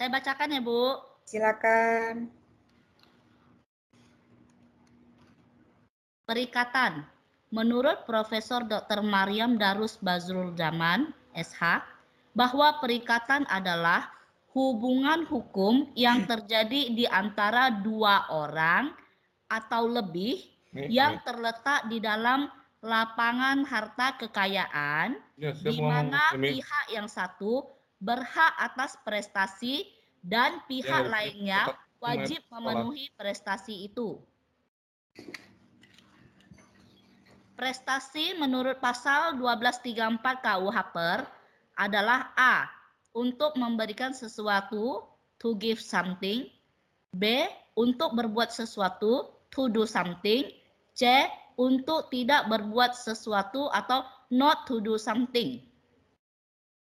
Saya bacakan ya, Bu. Silakan. Perikatan. Menurut Profesor Dr. Maryam Darus Bazrul Zaman, SH, bahwa perikatan adalah hubungan hukum yang terjadi di antara dua orang atau lebih yang terletak di dalam lapangan harta kekayaan, di mana pihak yang satu berhak atas prestasi dan pihak lainnya wajib memenuhi prestasi itu. Prestasi menurut pasal 1234 KUH PER adalah A. Untuk memberikan sesuatu, to give something. B. Untuk berbuat sesuatu, to do something. C. Untuk tidak berbuat sesuatu atau not to do something.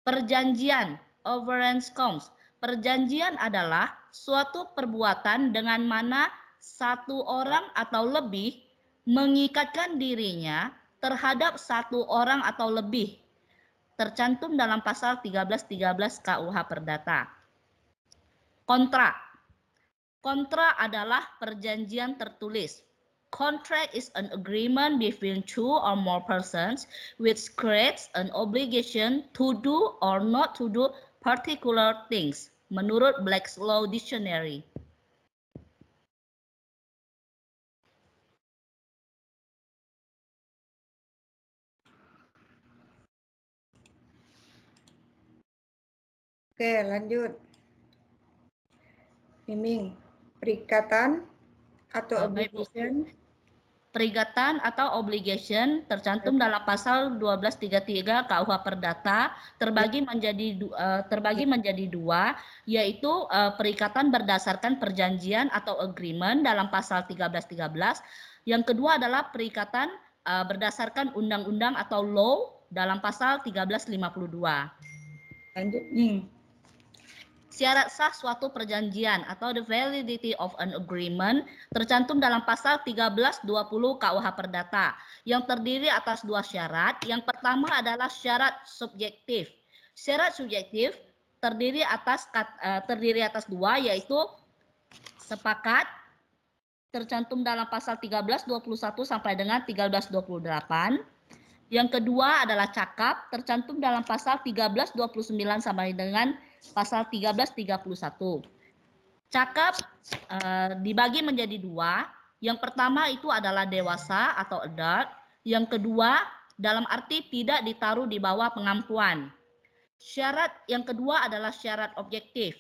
Perjanjian, overenskomst. Perjanjian adalah suatu perbuatan dengan mana satu orang atau lebih mengikatkan dirinya terhadap satu orang atau lebih, tercantum dalam pasal 1313 KUH Perdata. Kontrak. Kontrak adalah perjanjian tertulis. Contract is an agreement between two or more persons which creates an obligation to do or not to do particular things, menurut Black's Law Dictionary. Oke, lanjut. Miming, perikatan atau obligation. Perikatan atau obligation tercantum dalam pasal 1233 KUH Perdata terbagi menjadi dua, yaitu perikatan berdasarkan perjanjian atau agreement dalam pasal 1313. Yang kedua adalah perikatan berdasarkan undang-undang atau law dalam pasal 1352. Lanjut nih. Syarat sah suatu perjanjian atau the validity of an agreement tercantum dalam pasal 1320 KUH Perdata yang terdiri atas dua syarat. Yang pertama adalah syarat subjektif. Syarat subjektif terdiri atas dua, yaitu sepakat, tercantum dalam pasal 1321 sampai dengan 1328. Yang kedua adalah cakap, tercantum dalam pasal 1329 sampai dengan pasal 1331. Cakap dibagi menjadi dua. Yang pertama itu adalah dewasa atau adult. Yang kedua dalam arti tidak ditaruh di bawah pengampuan. Syarat yang kedua adalah syarat objektif,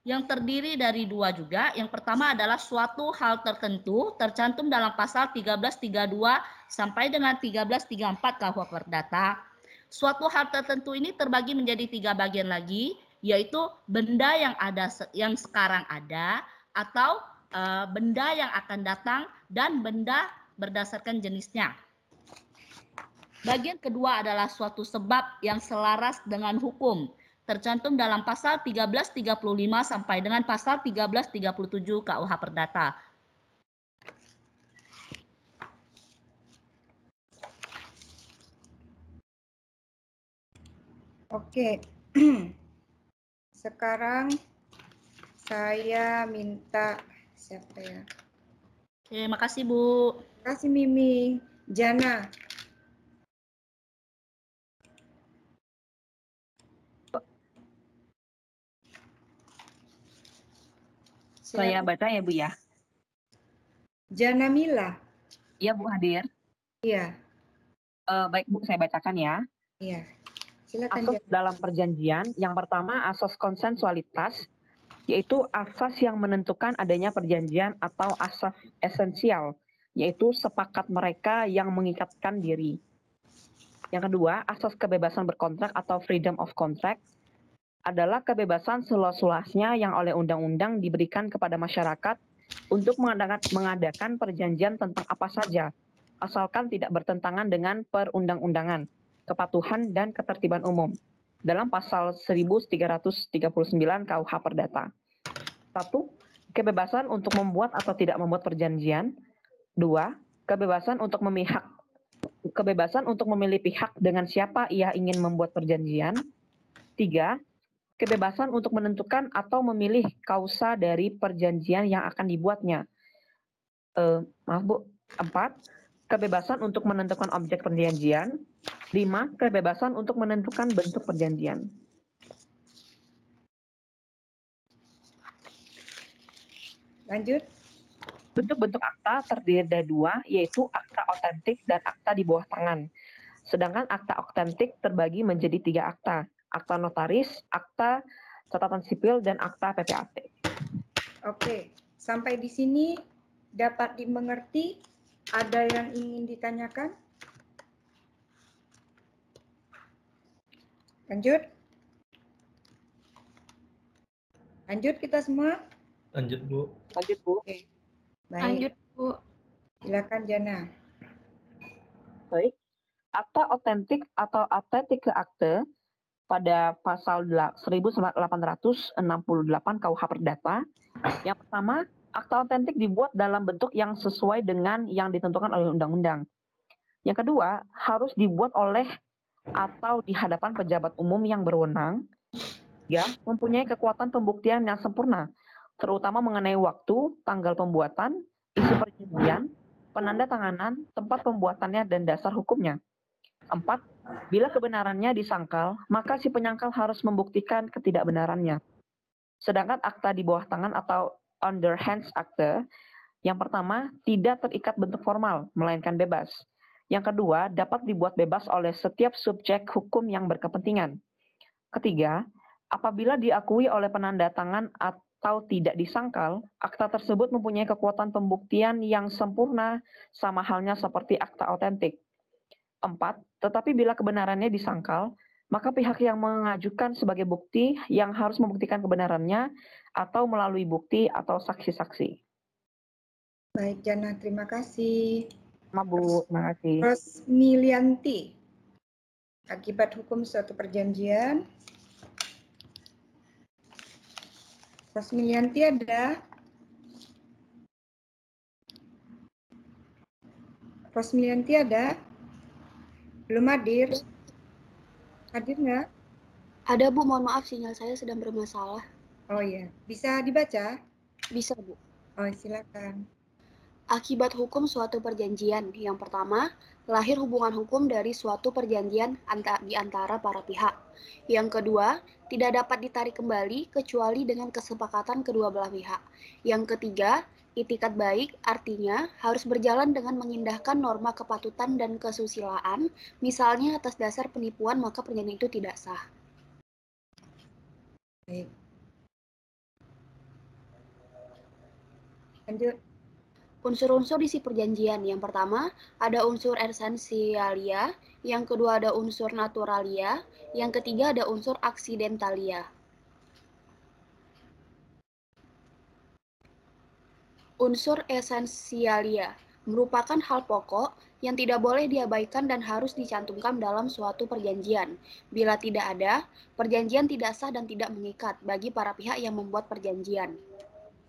yang terdiri dari dua juga. Yang pertama adalah suatu hal tertentu tercantum dalam pasal 1332 sampai dengan 1334 KUH Perdata. Suatu hal tertentu ini terbagi menjadi tiga bagian lagi, yaitu benda yang sekarang ada, atau benda yang akan datang, dan benda berdasarkan jenisnya. Bagian kedua adalah suatu sebab yang selaras dengan hukum, tercantum dalam pasal 1335 sampai dengan pasal 1337 KUH Perdata. Oke. Sekarang saya minta siapa ya? Oke, makasih Bu. Terima kasih Mimi. Jana. Saya baca ya Bu ya. Jana Mila. Iya Bu, hadir. Iya. Baik Bu, saya bacakan ya. Iya. Silakan. Asas dalam perjanjian, yang pertama asas konsensualitas, yaitu asas yang menentukan adanya perjanjian atau asas esensial, yaitu sepakat mereka yang mengikatkan diri. Yang kedua, asas kebebasan berkontrak atau freedom of contract adalah kebebasan seluas-luasnya yang oleh undang-undang diberikan kepada masyarakat untuk mengadakan perjanjian tentang apa saja, asalkan tidak bertentangan dengan perundang-undangan, kepatuhan, dan ketertiban umum dalam pasal 1339 KUH Perdata. 1. Kebebasan untuk membuat atau tidak membuat perjanjian. 2. Kebebasan untuk memilih pihak dengan siapa ia ingin membuat perjanjian. 3. kebebasan untuk menentukan atau memilih kausa dari perjanjian yang akan dibuatnya. Maaf Bu, 4, kebebasan untuk menentukan objek perjanjian. 5, kebebasan untuk menentukan bentuk perjanjian. Lanjut. Bentuk-bentuk akta terdiri dari 2, yaitu akta otentik dan akta di bawah tangan. Sedangkan akta otentik terbagi menjadi 3 akta. Akta notaris, akta catatan sipil, dan akta PPAT. Oke, sampai di sini dapat dimengerti? Ada yang ingin ditanyakan? Lanjut. Lanjut kita semua? Lanjut, Bu. Lanjut Bu. Oke. Lanjut, Baik, Bu. silakan Jana. Baik. Akta otentik atau authentic akte pada pasal 1868 KUH Perdata. Yang pertama, akta otentik dibuat dalam bentuk yang sesuai dengan yang ditentukan oleh undang-undang. Yang kedua, harus dibuat oleh atau di hadapan pejabat umum yang berwenang. Ya, mempunyai kekuatan pembuktian yang sempurna, terutama mengenai waktu, tanggal pembuatan, isi perjanjian, penandatanganan, tempat pembuatannya, dan dasar hukumnya. 4. Bila kebenarannya disangkal, maka si penyangkal harus membuktikan ketidakbenarannya. Sedangkan akta di bawah tangan atau underhands akte, yang pertama, tidak terikat bentuk formal, melainkan bebas. Yang kedua, dapat dibuat bebas oleh setiap subjek hukum yang berkepentingan. Ketiga, apabila diakui oleh penanda tangan atau tidak disangkal, akta tersebut mempunyai kekuatan pembuktian yang sempurna, sama halnya seperti akta otentik. 4. Tetapi bila kebenarannya disangkal, maka pihak yang mengajukan sebagai bukti yang harus membuktikan kebenarannya atau melalui bukti atau saksi-saksi. Baik, Jana, terima kasih. Maaf Bu, terima kasih. Rosmilianti. Akibat hukum suatu perjanjian. Rosmilianti ada? Rosmilianti ada? Belum hadir? Hadir nggak? Ada, Bu. Mohon maaf, sinyal saya sedang bermasalah. Oh iya, bisa dibaca? Bisa, Bu. Oh, silakan. Akibat hukum suatu perjanjian. Yang pertama, lahir hubungan hukum dari suatu perjanjian di antara para pihak. Yang kedua, tidak dapat ditarik kembali kecuali dengan kesepakatan kedua belah pihak. Yang ketiga, itikat baik artinya harus berjalan dengan mengindahkan norma kepatutan dan kesusilaan, misalnya atas dasar penipuan maka perjanjian itu tidak sah. Baik. Lanjut. Unsur-unsur isi perjanjian. Yang pertama, ada unsur esensialia, yang kedua ada unsur naturalia, yang ketiga ada unsur aksidentalia. Unsur esensialia merupakan hal pokok yang tidak boleh diabaikan dan harus dicantumkan dalam suatu perjanjian. Bila tidak ada, perjanjian tidak sah dan tidak mengikat bagi para pihak yang membuat perjanjian.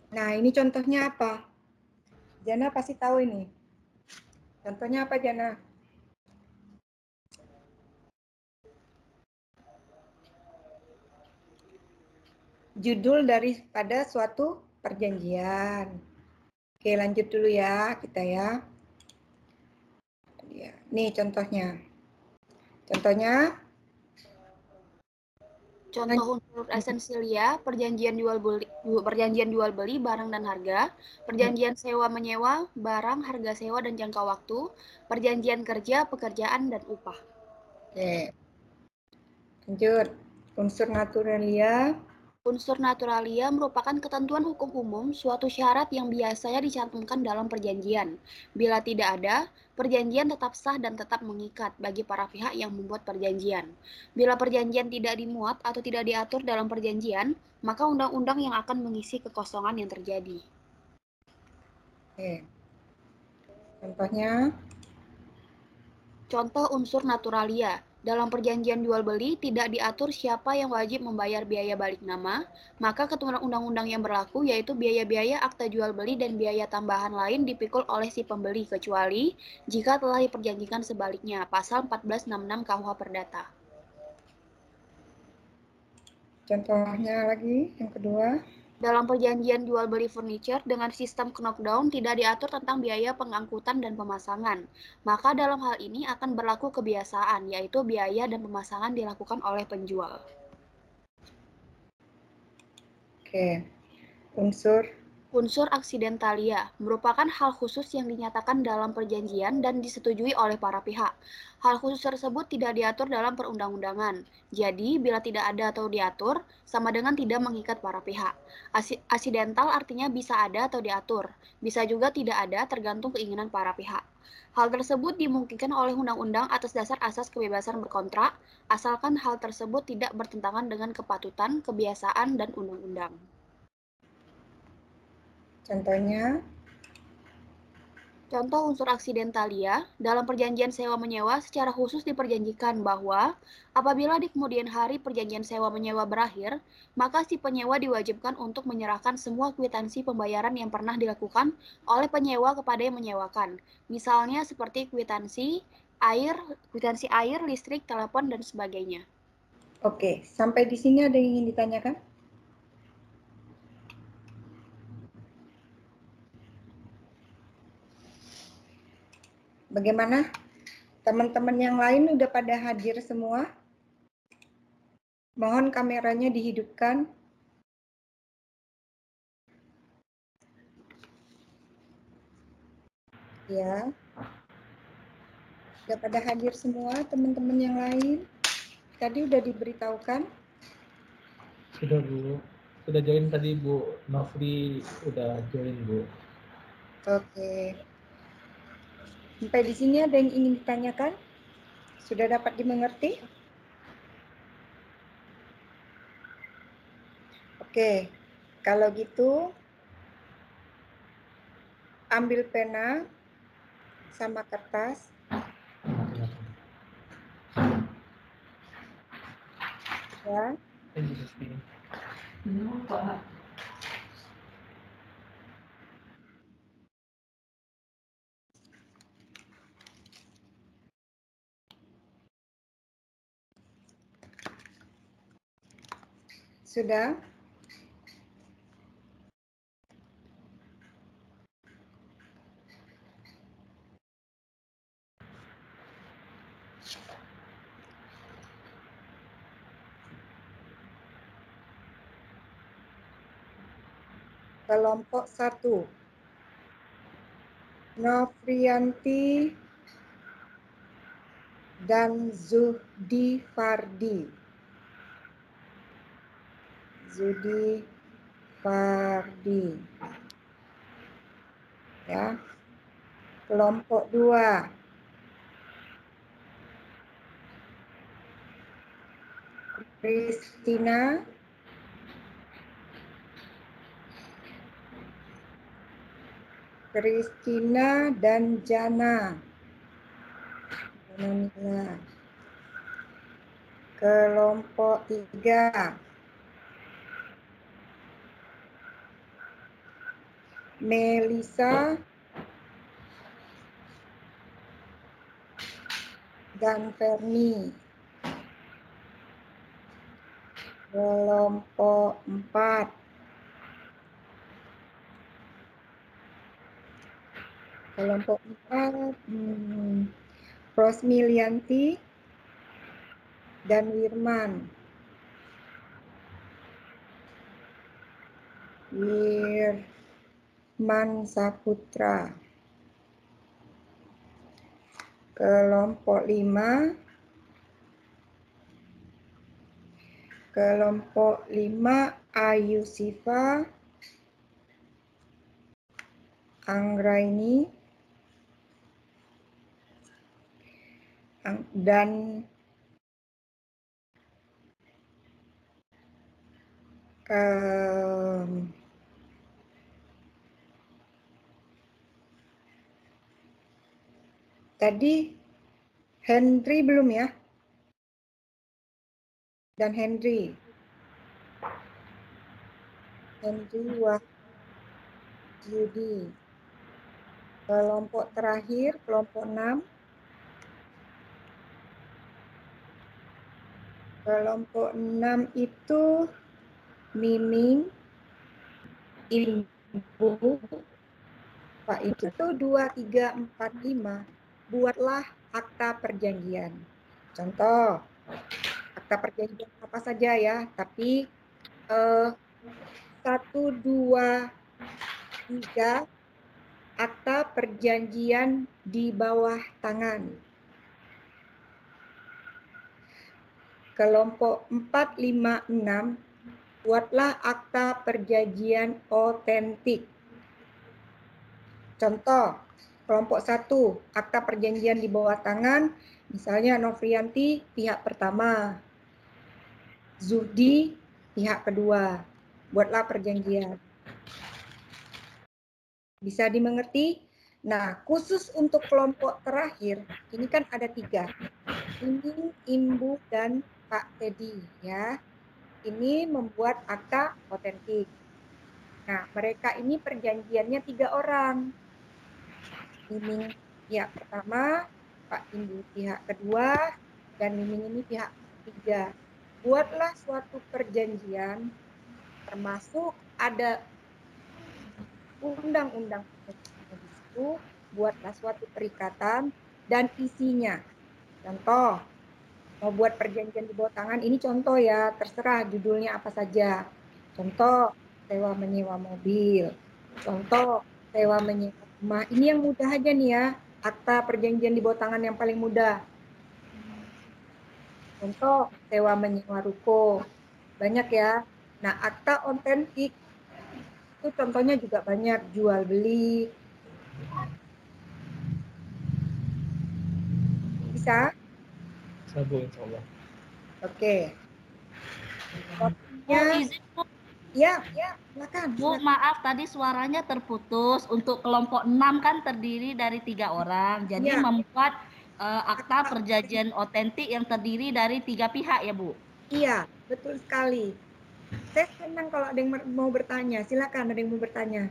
Nah, ini contohnya apa? Jana pasti tahu ini. Contohnya apa, Jana? Judul daripada suatu perjanjian. Oke, lanjut dulu ya kita ya. Nih contohnya. Contohnya, Contoh unsur esensialia, perjanjian jual beli barang dan harga, perjanjian sewa menyewa barang, harga sewa dan jangka waktu, perjanjian kerja, pekerjaan dan upah. oke. Lanjut. Unsur naturalia. Unsur naturalia merupakan ketentuan hukum umum, suatu syarat yang biasanya dicantumkan dalam perjanjian. Bila tidak ada, perjanjian tetap sah dan tetap mengikat bagi para pihak yang membuat perjanjian. Bila perjanjian tidak dimuat atau tidak diatur dalam perjanjian, maka undang-undang yang akan mengisi kekosongan yang terjadi. Oke. Contohnya, Contoh unsur naturalia. Dalam perjanjian jual beli tidak diatur siapa yang wajib membayar biaya balik nama, maka ketentuan undang-undang yang berlaku yaitu biaya-biaya akta jual beli dan biaya tambahan lain dipikul oleh si pembeli kecuali jika telah diperjanjikan sebaliknya. Pasal 1466 KUH Perdata. Contohnya lagi, yang kedua. Dalam perjanjian jual beli furniture dengan sistem knockdown tidak diatur tentang biaya pengangkutan dan pemasangan. Maka dalam hal ini akan berlaku kebiasaan, yaitu biaya dan pemasangan dilakukan oleh penjual. Oke. Unsur Unsur aksidentalia merupakan hal khusus yang dinyatakan dalam perjanjian dan disetujui oleh para pihak. Hal khusus tersebut tidak diatur dalam perundang-undangan. Jadi, bila tidak ada atau diatur, sama dengan tidak mengikat para pihak. Aksidental artinya bisa ada atau diatur, bisa juga tidak ada tergantung keinginan para pihak. Hal tersebut dimungkinkan oleh undang-undang atas dasar asas kebebasan berkontrak, asalkan hal tersebut tidak bertentangan dengan kepatutan, kebiasaan, dan undang-undang. contohnya. Contoh unsur aksidentalia, dalam perjanjian sewa-menyewa secara khusus diperjanjikan bahwa apabila di kemudian hari perjanjian sewa-menyewa berakhir, maka si penyewa diwajibkan untuk menyerahkan semua kwitansi pembayaran yang pernah dilakukan oleh penyewa kepada yang menyewakan. Misalnya seperti kwitansi air, listrik, telepon, dan sebagainya. Oke, sampai di sini ada yang ingin ditanyakan? Bagaimana? Teman-teman yang lain udah pada hadir semua? Mohon kameranya dihidupkan. Ya. Udah pada hadir semua teman-teman yang lain? Tadi udah diberitahukan? Sudah Bu, sudah join tadi Bu. Nofri udah join Bu. Oke. Sampai di sini ada yang ingin ditanyakan? Sudah dapat dimengerti? Oke, kalau gitu ambil pena sama kertas. Ya. Sudah? Kelompok 1. Nofrianti dan Zuhdi Fardi. Zudi Fardi. Ya. Kelompok 2. Kristina dan Jana. Kelompok 3. Melisa dan Ferni. Kelompok 4. Kelompok 4, Rosmilianti dan Wirman. Wirman Saputra. Kelompok 5. Kelompok 5 Ayu Siva, Anggraini, dan tadi Henry belum ya? Dan Henry Wahyudi. Kelompok terakhir, kelompok 6. Kelompok 6 itu Miming, Ibu, Pak itu 2, 3, 4, 5. Buatlah akta perjanjian. Contoh, akta perjanjian apa saja ya, tapi 1, 2, 3 akta perjanjian di bawah tangan. Kelompok 4, 5, 6 buatlah akta perjanjian otentik. Contoh, kelompok 1 akta perjanjian di bawah tangan, misalnya Novrianti pihak pertama, Zuhdi pihak kedua. Buatlah perjanjian. Bisa dimengerti? Nah, khusus untuk kelompok terakhir, ini kan ada 3. Miming, Imbu, dan Pak Teddy ya. Ini membuat akta otentik. Nah, mereka ini perjanjiannya 3 orang. Miming pihak pertama, Pak Imbu pihak kedua, dan Miming ini pihak ketiga. Buatlah suatu perjanjian, termasuk ada undang-undang di situ, buatlah suatu perikatan dan isinya. Contoh, mau buat perjanjian di bawah tangan, ini contoh ya, terserah judulnya apa saja. Contoh, sewa menyewa mobil. Contoh, sewa menyewa rumah. Ini yang mudah aja nih ya, akta perjanjian di bawah tangan yang paling mudah. Contoh, sewa menyewa ruko. Banyak ya. Nah, akta otentik itu contohnya juga banyak, jual beli. Bisa? Bisa Bu, insya Allah. Oke. Bu, Ya, izin Bu. ya, silakan. Bu, maaf tadi suaranya terputus. Untuk kelompok 6 kan terdiri dari 3 orang. Jadi Ya. membuat akta perjanjian otentik yang terdiri dari 3 pihak ya, Bu? Iya, betul sekali. Saya senang kalau ada yang mau bertanya. Silakan, ada yang mau bertanya.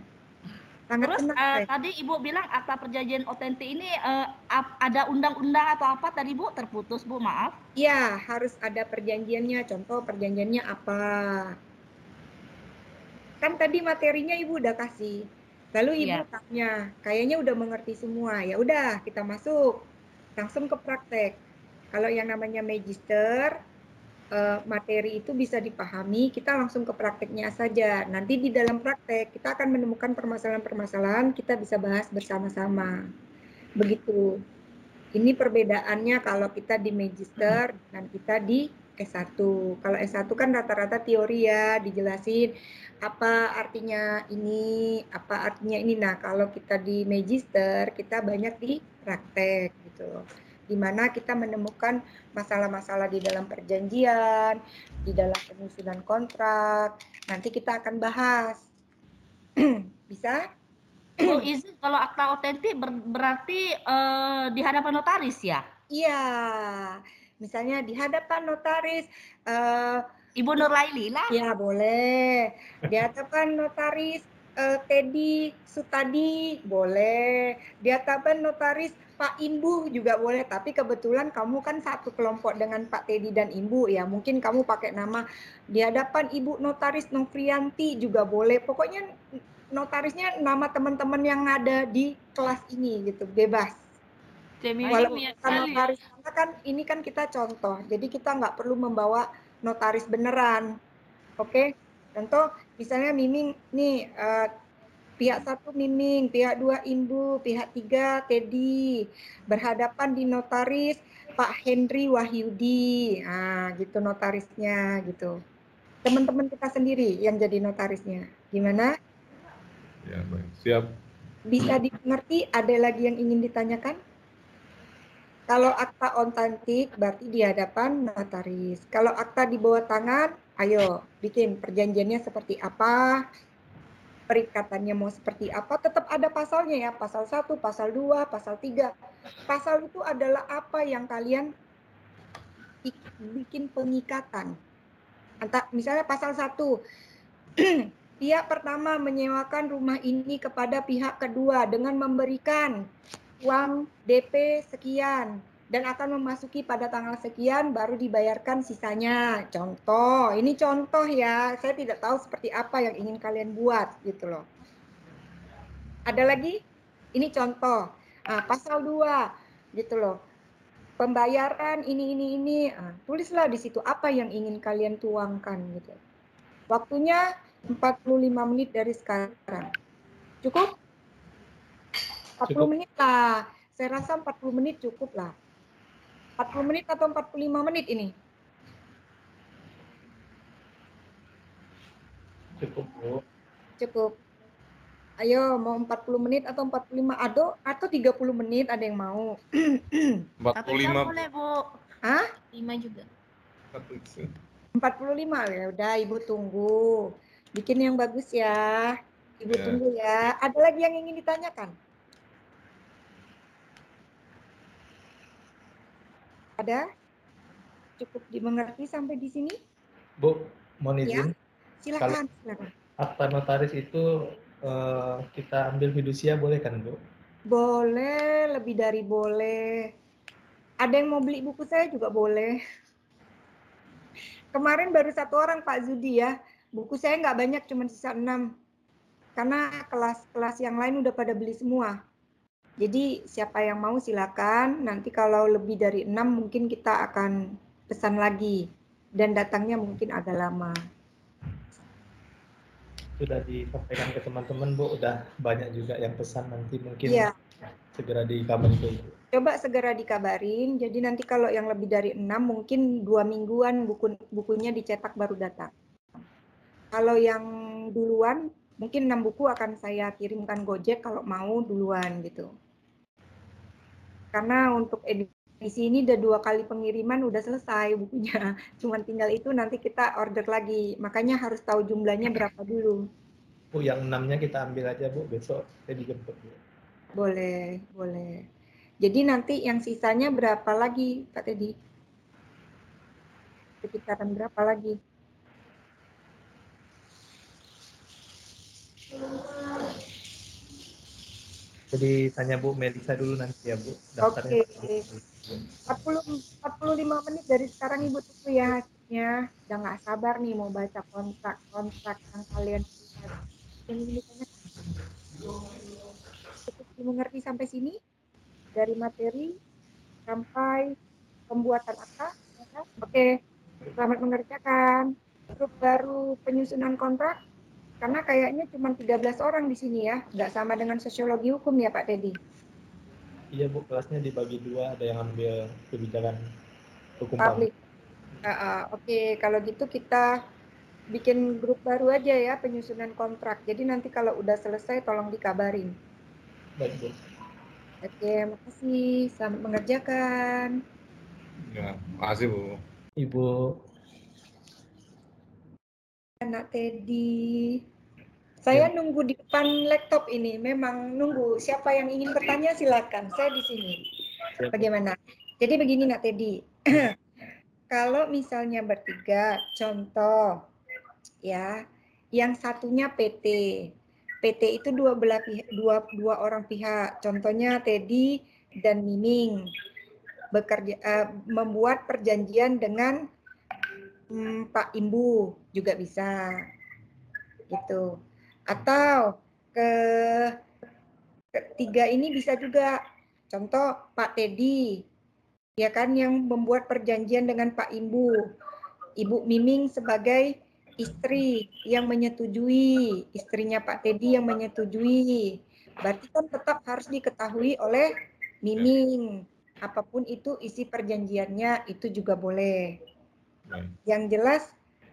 Sangat Terus senang saya. tadi Ibu bilang akta perjanjian otentik ini ada undang-undang atau apa tadi Bu? Terputus Bu, maaf. Iya, harus ada perjanjiannya. Contoh perjanjiannya apa? Kan tadi materinya Ibu udah kasih. Lalu Ibu tanya, kayaknya udah mengerti semua. Ya udah, kita masuk. Langsung ke praktek. Kalau yang namanya magister, materi itu bisa dipahami, kita langsung ke prakteknya saja. Nanti di dalam praktek, kita akan menemukan permasalahan-permasalahan, kita bisa bahas bersama-sama. Begitu. Ini perbedaannya kalau kita di magister dan kita di S1. Kalau S1 kan rata-rata teori ya, dijelasin apa artinya ini, apa artinya ini. Nah, kalau kita di magister, kita banyak di praktek gitu. Di mana kita menemukan masalah-masalah di dalam perjanjian, di dalam penyusunan kontrak. Nanti kita akan bahas. Bisa? Bu, izin kalau akta otentik berarti di hadapan notaris ya? Iya, misalnya di hadapan notaris, Ibu Nurlaili lah. ya boleh. Di hadapan notaris Teddy Sutadi boleh. Di hadapan notaris Pak Imbu juga boleh. Tapi kebetulan kamu kan satu kelompok dengan Pak Teddy dan Imbu ya. Mungkin kamu pakai nama di hadapan Ibu Notaris Novrianti juga boleh. Pokoknya notarisnya nama teman-teman yang ada di kelas ini gitu, bebas. Walaupun kita notaris kan ini kan kita contoh, jadi kita nggak perlu membawa notaris beneran, oke? Contoh misalnya Miming nih pihak 1 Miming, pihak 2 Imbu, pihak 3 Teddy berhadapan di notaris Pak Henry Wahyudi, nah gitu notarisnya gitu. Teman-teman kita sendiri yang jadi notarisnya, gimana? Ya baik, siap. Bisa dimengerti? Ada lagi yang ingin ditanyakan? Kalau akta otentik berarti di hadapan notaris. Kalau akta di bawah tangan, ayo bikin perjanjiannya seperti apa, perikatannya mau seperti apa, tetap ada pasalnya ya, pasal 1, pasal 2, pasal 3. Pasal itu adalah apa yang kalian bikin pengikatan. Misalnya pasal 1, pihak pertama menyewakan rumah ini kepada pihak kedua dengan memberikan uang DP sekian. dan akan memasuki pada tanggal sekian baru dibayarkan sisanya. Contoh, ini contoh ya. Saya tidak tahu seperti apa yang ingin kalian buat gitu loh. Ada lagi? Ini contoh. Nah, pasal 2 gitu loh. Pembayaran ini. Tulislah di situ apa yang ingin kalian tuangkan gitu. Waktunya 45 menit dari sekarang. Cukup? 40 Cukup. menit lah. Saya rasa 40 menit cukup lah. 40 menit atau 45 menit ini? Cukup, Bu. Cukup. Ayo, mau 40 menit atau 45? Atau 30 menit ada yang mau? 45. boleh, Bu. Hah? 5 juga. 45 ya udah Ibu tunggu. Bikin yang bagus ya. Ibu Ya. tunggu ya. Ada lagi yang ingin ditanyakan? Ada? Cukup dimengerti sampai di sini? Bu, mohon izin. Silakan. Akta notaris itu kita ambil fidusia boleh kan, Bu? Boleh, lebih dari boleh. Ada yang mau beli buku saya juga boleh. Kemarin baru 1 orang Pak Zudi ya. Buku saya nggak banyak, cuma sisa 6. Karena kelas-kelas yang lain udah pada beli semua. Jadi siapa yang mau silakan. Nanti kalau lebih dari 6 mungkin kita akan pesan lagi. Dan datangnya mungkin agak lama. Sudah disampaikan ke teman-teman, Bu. Udah banyak juga yang pesan, nanti mungkin Iya. segera dikabarin, Bu. Coba segera dikabarin. Jadi nanti kalau yang lebih dari 6 mungkin 2 mingguan bukunya dicetak baru datang. Kalau yang duluan mungkin 6 buku akan saya kirimkan Gojek kalau mau duluan gitu. Karena untuk edisi ini udah 2 kali pengiriman udah selesai bukunya. Cuman tinggal itu nanti kita order lagi. Makanya harus tahu jumlahnya berapa dulu. Bu, yang 6-nya kita ambil aja, Bu. Besok saya dijemput, Bu. Boleh, boleh. Jadi nanti yang sisanya berapa lagi, Pak Teddy? Sekitaran berapa lagi? Jadi tanya Bu Melisa dulu nanti ya, Bu. Daftarnya. Oke. 45 menit dari sekarang Ibu tunggu ya hasilnya. Udah nggak sabar nih mau baca kontrak-kontrak yang kalian lihat. Yang ini ditanyakan. Cukup dimengerti sampai sini? Dari materi sampai pembuatan akta? Oke, selamat mengerjakan. Grup baru penyusunan kontrak, karena kayaknya cuma 13 orang di sini ya. Nggak sama dengan sosiologi hukum ya Pak Teddy? Iya, Bu, kelasnya dibagi 2, ada yang ambil kebijakan hukum Publik. publik. Oke, kalau gitu kita bikin grup baru aja ya penyusunan kontrak. Jadi nanti kalau udah selesai tolong dikabarin. Baik, Bu. Oke, makasih. Selamat mengerjakan. Ya, makasih, Bu. Ibu. Anak Teddy. Saya nunggu di depan laptop ini. Memang nunggu. Siapa yang ingin bertanya silakan. Saya di sini. Bagaimana? Jadi begini Nak Teddy. Kalau misalnya bertiga, contoh ya, yang satunya PT. PT itu dua orang pihak. Contohnya Teddy dan Miming membuat perjanjian dengan Pak Imbu juga bisa, gitu. Atau ketiga ini bisa juga. Contoh Pak Teddy, ya kan, yang membuat perjanjian dengan Pak Imbu. Ibu Miming sebagai istri yang menyetujui, istrinya Pak Teddy yang menyetujui. Berarti kan tetap harus diketahui oleh Miming. Apapun itu isi perjanjiannya itu juga boleh. Yang jelas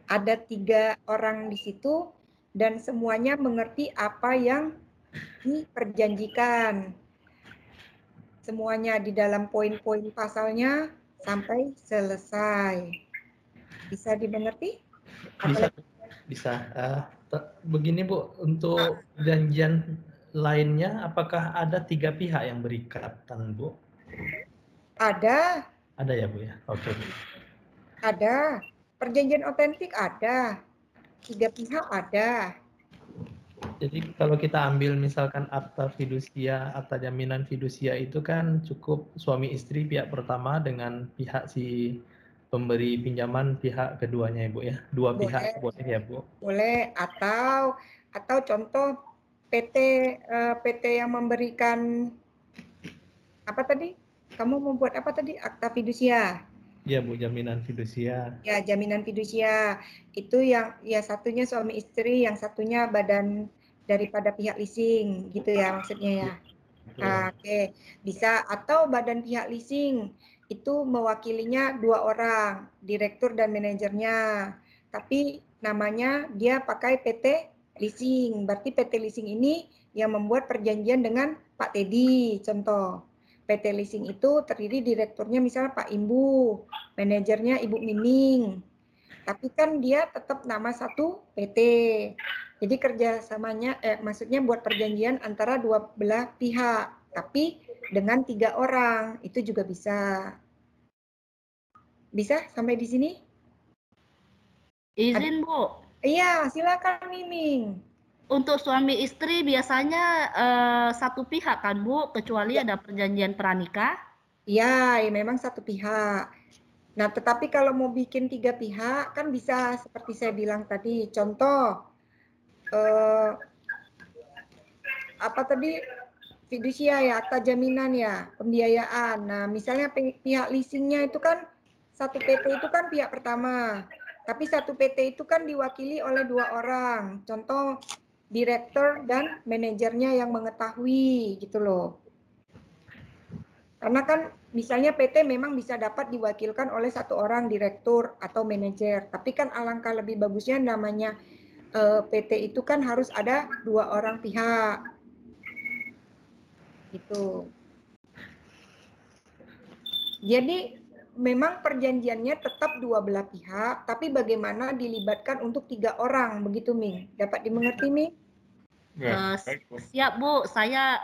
ada 3 orang di situ dan semuanya mengerti apa yang diperjanjikan. Semuanya di dalam poin-poin pasalnya sampai selesai. Bisa dimengerti? Bisa. Begini, Bu, untuk perjanjian lainnya apakah ada 3 pihak yang berikatan, Bu? Ada. Ada ya, Bu ya? Oke. Ada. Perjanjian otentik ada. 3 pihak ada. Jadi kalau kita ambil misalkan akta fidusia, akta jaminan fidusia itu kan cukup suami istri pihak pertama dengan pihak si pemberi pinjaman pihak keduanya ya Bu ya. Dua Boleh, pihak boleh ya Bu. boleh. Atau contoh PT PT yang memberikan apa tadi? Kamu membuat apa tadi? Akta fidusia. Iya Bu, jaminan fidusia. Ya, jaminan fidusia. Itu yang ya satunya suami istri, yang satunya badan daripada pihak leasing gitu ya maksudnya ya. Betul. Oke, bisa atau badan pihak leasing itu mewakilinya 2 orang, direktur dan manajernya. Tapi namanya dia pakai PT leasing. Berarti PT leasing ini yang membuat perjanjian dengan Pak Teddy, contoh. PT leasing itu terdiri direkturnya misalnya Pak Imbu, manajernya Ibu Miming. Tapi kan dia tetap nama satu PT. Jadi kerjasamanya, maksudnya buat perjanjian antara dua belah pihak, tapi dengan 3 orang itu juga bisa. Bisa sampai di sini? Izin Bu, Iya, silakan Miming. untuk suami istri biasanya satu pihak kan Bu, kecuali Ya. ada perjanjian pranikah. Iya, ya memang satu pihak. Nah, tetapi kalau mau bikin 3 pihak kan bisa seperti saya bilang tadi. Contoh, eh, apa tadi? Fidusia ya, akta jaminan ya, pembiayaan. Nah, misalnya pihak leasingnya itu kan satu PT itu kan pihak pertama, tapi satu PT itu kan diwakili oleh 2 orang. Contoh direktur dan manajernya yang mengetahui gitu loh. Karena kan misalnya PT memang bisa dapat diwakilkan oleh 1 orang direktur atau manajer, tapi kan alangkah lebih bagusnya namanya PT itu kan harus ada 2 orang pihak. Gitu. Jadi memang perjanjiannya tetap 2 belah pihak, tapi bagaimana dilibatkan untuk 3 orang, begitu Ming? Dapat dimengerti Ming? Ya, baik Bu. Siap Bu, saya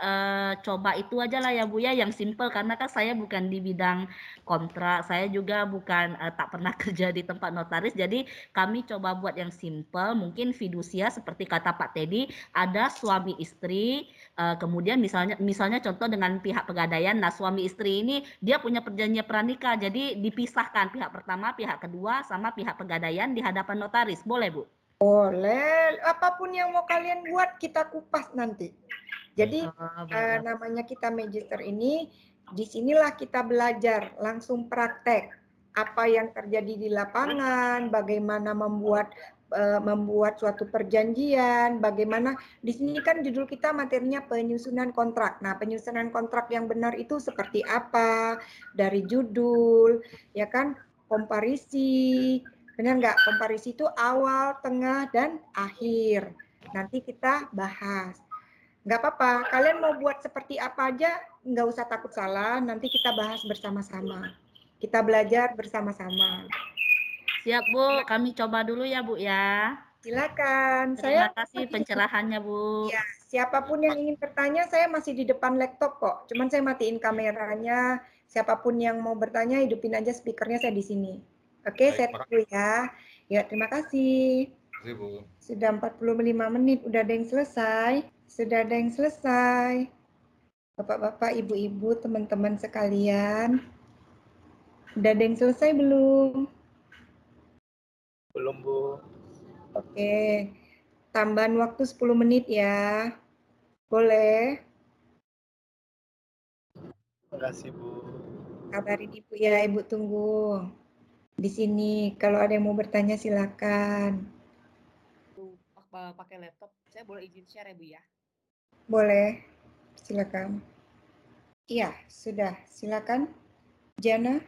coba itu aja lah ya Bu ya, yang simple karena kan saya bukan di bidang kontrak, saya juga bukan tak pernah kerja di tempat notaris, jadi kami coba buat yang simple, mungkin fidusia seperti kata Pak Teddy, ada suami istri, kemudian misalnya contoh dengan pihak pegadaian, nah suami istri ini dia punya perjanjian pranikah, jadi dipisahkan pihak pertama, pihak kedua, sama pihak pegadaian di hadapan notaris, boleh Bu? Boleh, apapun yang mau kalian buat kita kupas nanti. Jadi Baik. namanya kita magister ini, disinilah kita belajar langsung praktek apa yang terjadi di lapangan, bagaimana membuat suatu perjanjian, bagaimana di sini kan judul kita materinya penyusunan kontrak. Nah, penyusunan kontrak yang benar itu seperti apa? Dari judul, ya kan? Komparisi, benar nggak? Komparisi itu awal, tengah, dan akhir. Nanti kita bahas. Nggak apa-apa, kalian mau buat seperti apa aja, nggak usah takut salah, nanti kita bahas bersama-sama. Kita belajar bersama-sama. Siap Bu, kami coba dulu ya Bu ya. Silakan. Terima Saya kasih pencerahannya Bu. ya, siapapun yang ingin bertanya, saya masih di depan laptop kok. Cuman saya matiin kameranya. Siapapun yang mau bertanya, hidupin aja speakernya, saya di sini. Oke, Baik, saya tunggu ya. Ya, terima kasih. Terima kasih Bu. Sudah 45 menit, udah ada yang selesai. Sudah ada yang selesai. Bapak-bapak, ibu-ibu, teman-teman sekalian. Udah ada yang selesai belum? Belum Bu. Oke. Tambahan waktu 10 menit ya. Boleh? Terima kasih Bu. Kabarin Ibu ya, Ibu tunggu. Di sini, kalau ada yang mau bertanya silakan. Pakai laptop, saya boleh izin share ya Bu ya? Boleh, silakan. Iya, sudah. Silakan. Jana,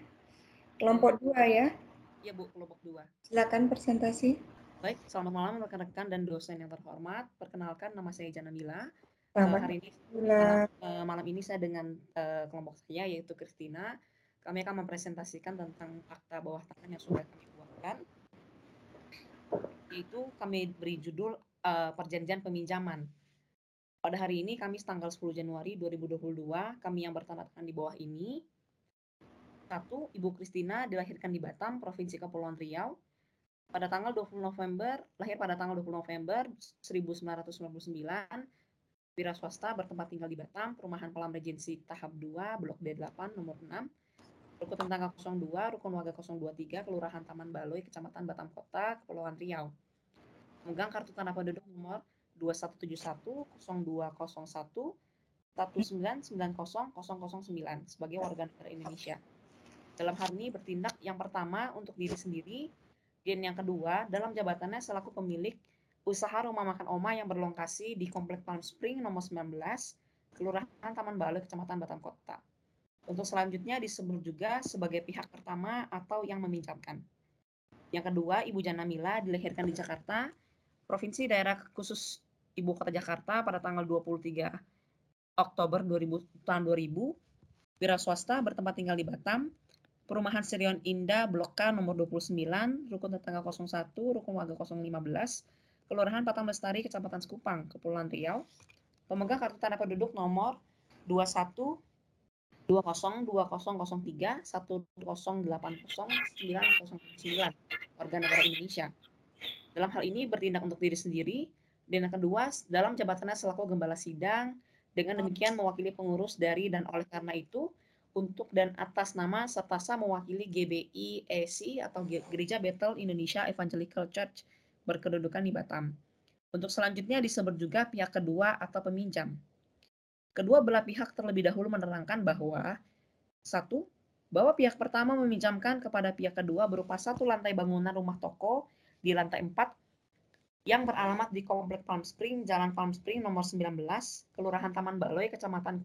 kelompok 2 ya. Iya Bu, kelompok 2. Silakan presentasi. Baik, selamat malam rekan-rekan dan dosen yang terhormat. Perkenalkan, nama saya Jana Mila. Selamat Hari ini malam ini saya dengan kelompok saya yaitu Christina. Kami akan mempresentasikan tentang akta bawah tangan yang sudah kami buatkan. Yaitu kami beri judul perjanjian peminjaman. Pada hari ini Kamis tanggal 10 Januari 2022, kami yang bertanda tangan di bawah ini. 1. Ibu Christina dilahirkan di Batam, Provinsi Kepulauan Riau. pada tanggal 20 November, lahir pada tanggal 20 November 1999, wira swasta bertempat tinggal di Batam, perumahan Palam Regensi tahap 2, blok D8 nomor 6, rukun tetangga 02, rukun warga 023, Kelurahan Taman Baloi, Kecamatan Batam Kota, Kepulauan Riau. Memegang kartu tanda penduduk nomor 2171 0201 1990009 sebagai warga negara Indonesia. Dalam hal ini bertindak yang pertama untuk diri sendiri, dan yang kedua dalam jabatannya selaku pemilik usaha rumah makan Oma yang berlokasi di Komplek Palm Spring nomor 19, Kelurahan Taman Baloi, Kecamatan Batam Kota. Untuk selanjutnya disebut juga sebagai pihak pertama atau yang meminjamkan. Yang kedua, Ibu Jana Mila dilahirkan di Jakarta, Provinsi Daerah Khusus Ibu Kota Jakarta pada tanggal 23 Oktober 2000, wira swasta bertempat tinggal di Batam, Perumahan Sirion Indah, Blok K nomor 29, rukun tetangga 01, rukun warga 015, Kelurahan Patang Lestari, Kecamatan Sekupang, Kepulauan Riau. Pemegang kartu tanda penduduk nomor 21 20 2003 1080 909, warga negara Indonesia. Dalam hal ini bertindak untuk diri sendiri, dan yang kedua dalam jabatannya selaku gembala sidang, dengan demikian mewakili pengurus dari dan oleh karena itu untuk dan atas nama serta mewakili GBI ESI atau Gereja Bethel Indonesia Evangelical Church berkedudukan di Batam. Untuk selanjutnya disebut juga pihak kedua atau peminjam. Kedua belah pihak terlebih dahulu menerangkan bahwa 1. Bahwa pihak pertama meminjamkan kepada pihak kedua berupa satu lantai bangunan rumah toko di lantai 4 yang beralamat di Komplek Palm Spring, Jalan Palm Spring nomor 19, Kelurahan Taman Baloi, Kecamatan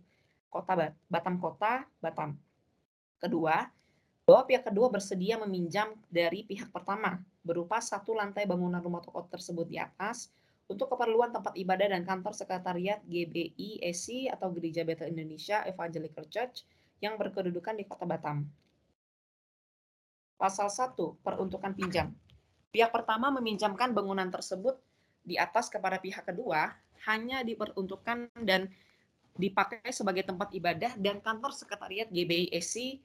Batam Kota, Batam. Kedua, bahwa pihak kedua bersedia meminjam dari pihak pertama berupa satu lantai bangunan rumah toko tersebut di atas untuk keperluan tempat ibadah dan kantor sekretariat GBI ESI atau Gereja Bethel Indonesia Evangelical Church yang berkedudukan di Kota Batam. Pasal 1, peruntukan pinjam. Pihak pertama meminjamkan bangunan tersebut di atas kepada pihak kedua hanya diperuntukkan dan dipakai sebagai tempat ibadah dan kantor sekretariat GBI ESI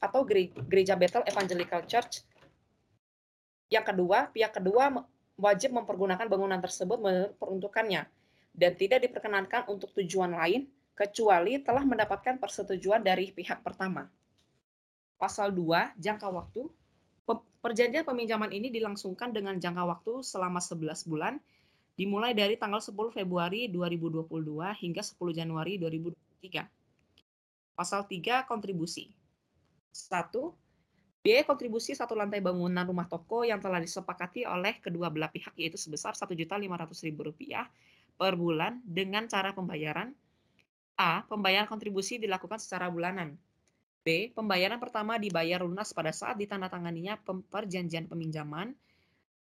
atau Gereja Bethel Evangelical Church. Yang kedua, pihak kedua wajib mempergunakan bangunan tersebut menurut peruntukannya dan tidak diperkenankan untuk tujuan lain kecuali telah mendapatkan persetujuan dari pihak pertama. Pasal 2, jangka waktu. Perjanjian peminjaman ini dilangsungkan dengan jangka waktu selama 11 bulan, dimulai dari tanggal 10 Februari 2022 hingga 10 Januari 2023. Pasal 3, kontribusi. 1. Biaya kontribusi satu lantai bangunan rumah toko yang telah disepakati oleh kedua belah pihak yaitu sebesar Rp1.500.000 per bulan dengan cara pembayaran. A. Pembayaran kontribusi dilakukan secara bulanan. B. Pembayaran pertama dibayar lunas pada saat ditandatanganinya perjanjian peminjaman,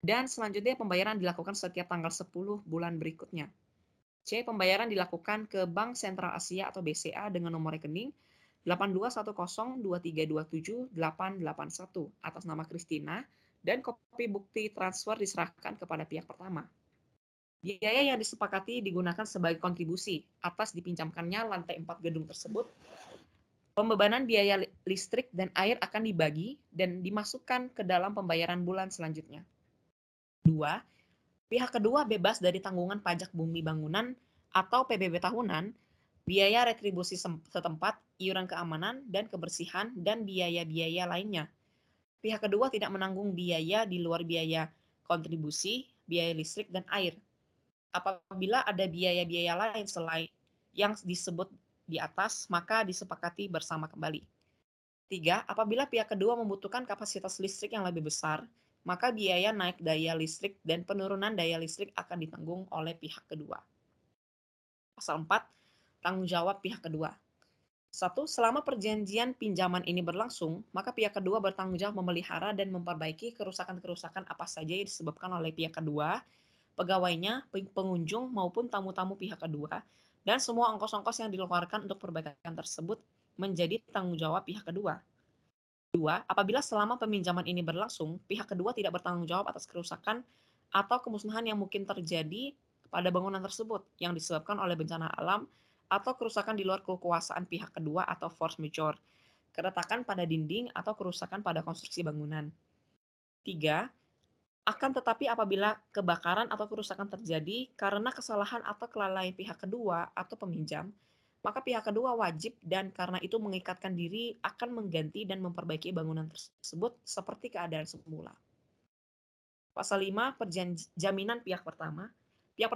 dan selanjutnya pembayaran dilakukan setiap tanggal 10 bulan berikutnya. C. Pembayaran dilakukan ke Bank Sentral Asia atau BCA dengan nomor rekening 821023278881 atas nama Christina, dan kopi bukti transfer diserahkan kepada pihak pertama. Biaya yang disepakati digunakan sebagai kontribusi atas dipinjamkannya lantai 4 gedung tersebut. Pembebanan biaya listrik dan air akan dibagi dan dimasukkan ke dalam pembayaran bulan selanjutnya. 2. Pihak kedua bebas dari tanggungan pajak bumi bangunan atau PBB tahunan, biaya retribusi setempat, iuran keamanan dan kebersihan, dan biaya-biaya lainnya. Pihak kedua tidak menanggung biaya di luar biaya kontribusi, biaya listrik, dan air. Apabila ada biaya-biaya lain selain yang disebut di atas, maka disepakati bersama kembali. 3. Apabila pihak kedua membutuhkan kapasitas listrik yang lebih besar, maka biaya naik daya listrik dan penurunan daya listrik akan ditanggung oleh pihak kedua. Pasal 4. Tanggung jawab pihak kedua. 1. Selama perjanjian pinjaman ini berlangsung, maka pihak kedua bertanggung jawab memelihara dan memperbaiki kerusakan-kerusakan apa saja yang disebabkan oleh pihak kedua, pegawainya, pengunjung, maupun tamu-tamu pihak kedua, dan semua ongkos-ongkos yang dikeluarkan untuk perbaikan tersebut menjadi tanggung jawab pihak kedua. 2. Apabila selama peminjaman ini berlangsung, pihak kedua tidak bertanggung jawab atas kerusakan atau kemusnahan yang mungkin terjadi pada bangunan tersebut yang disebabkan oleh bencana alam atau kerusakan di luar kekuasaan pihak kedua atau force majeure, keretakan pada dinding atau kerusakan pada konstruksi bangunan. 3. Akan tetapi apabila kebakaran atau kerusakan terjadi karena kesalahan atau kelalaian pihak kedua atau peminjam, maka pihak kedua wajib dan karena itu mengikatkan diri akan mengganti dan memperbaiki bangunan tersebut seperti keadaan semula. Pasal 5, jaminan pihak pertama. Pihak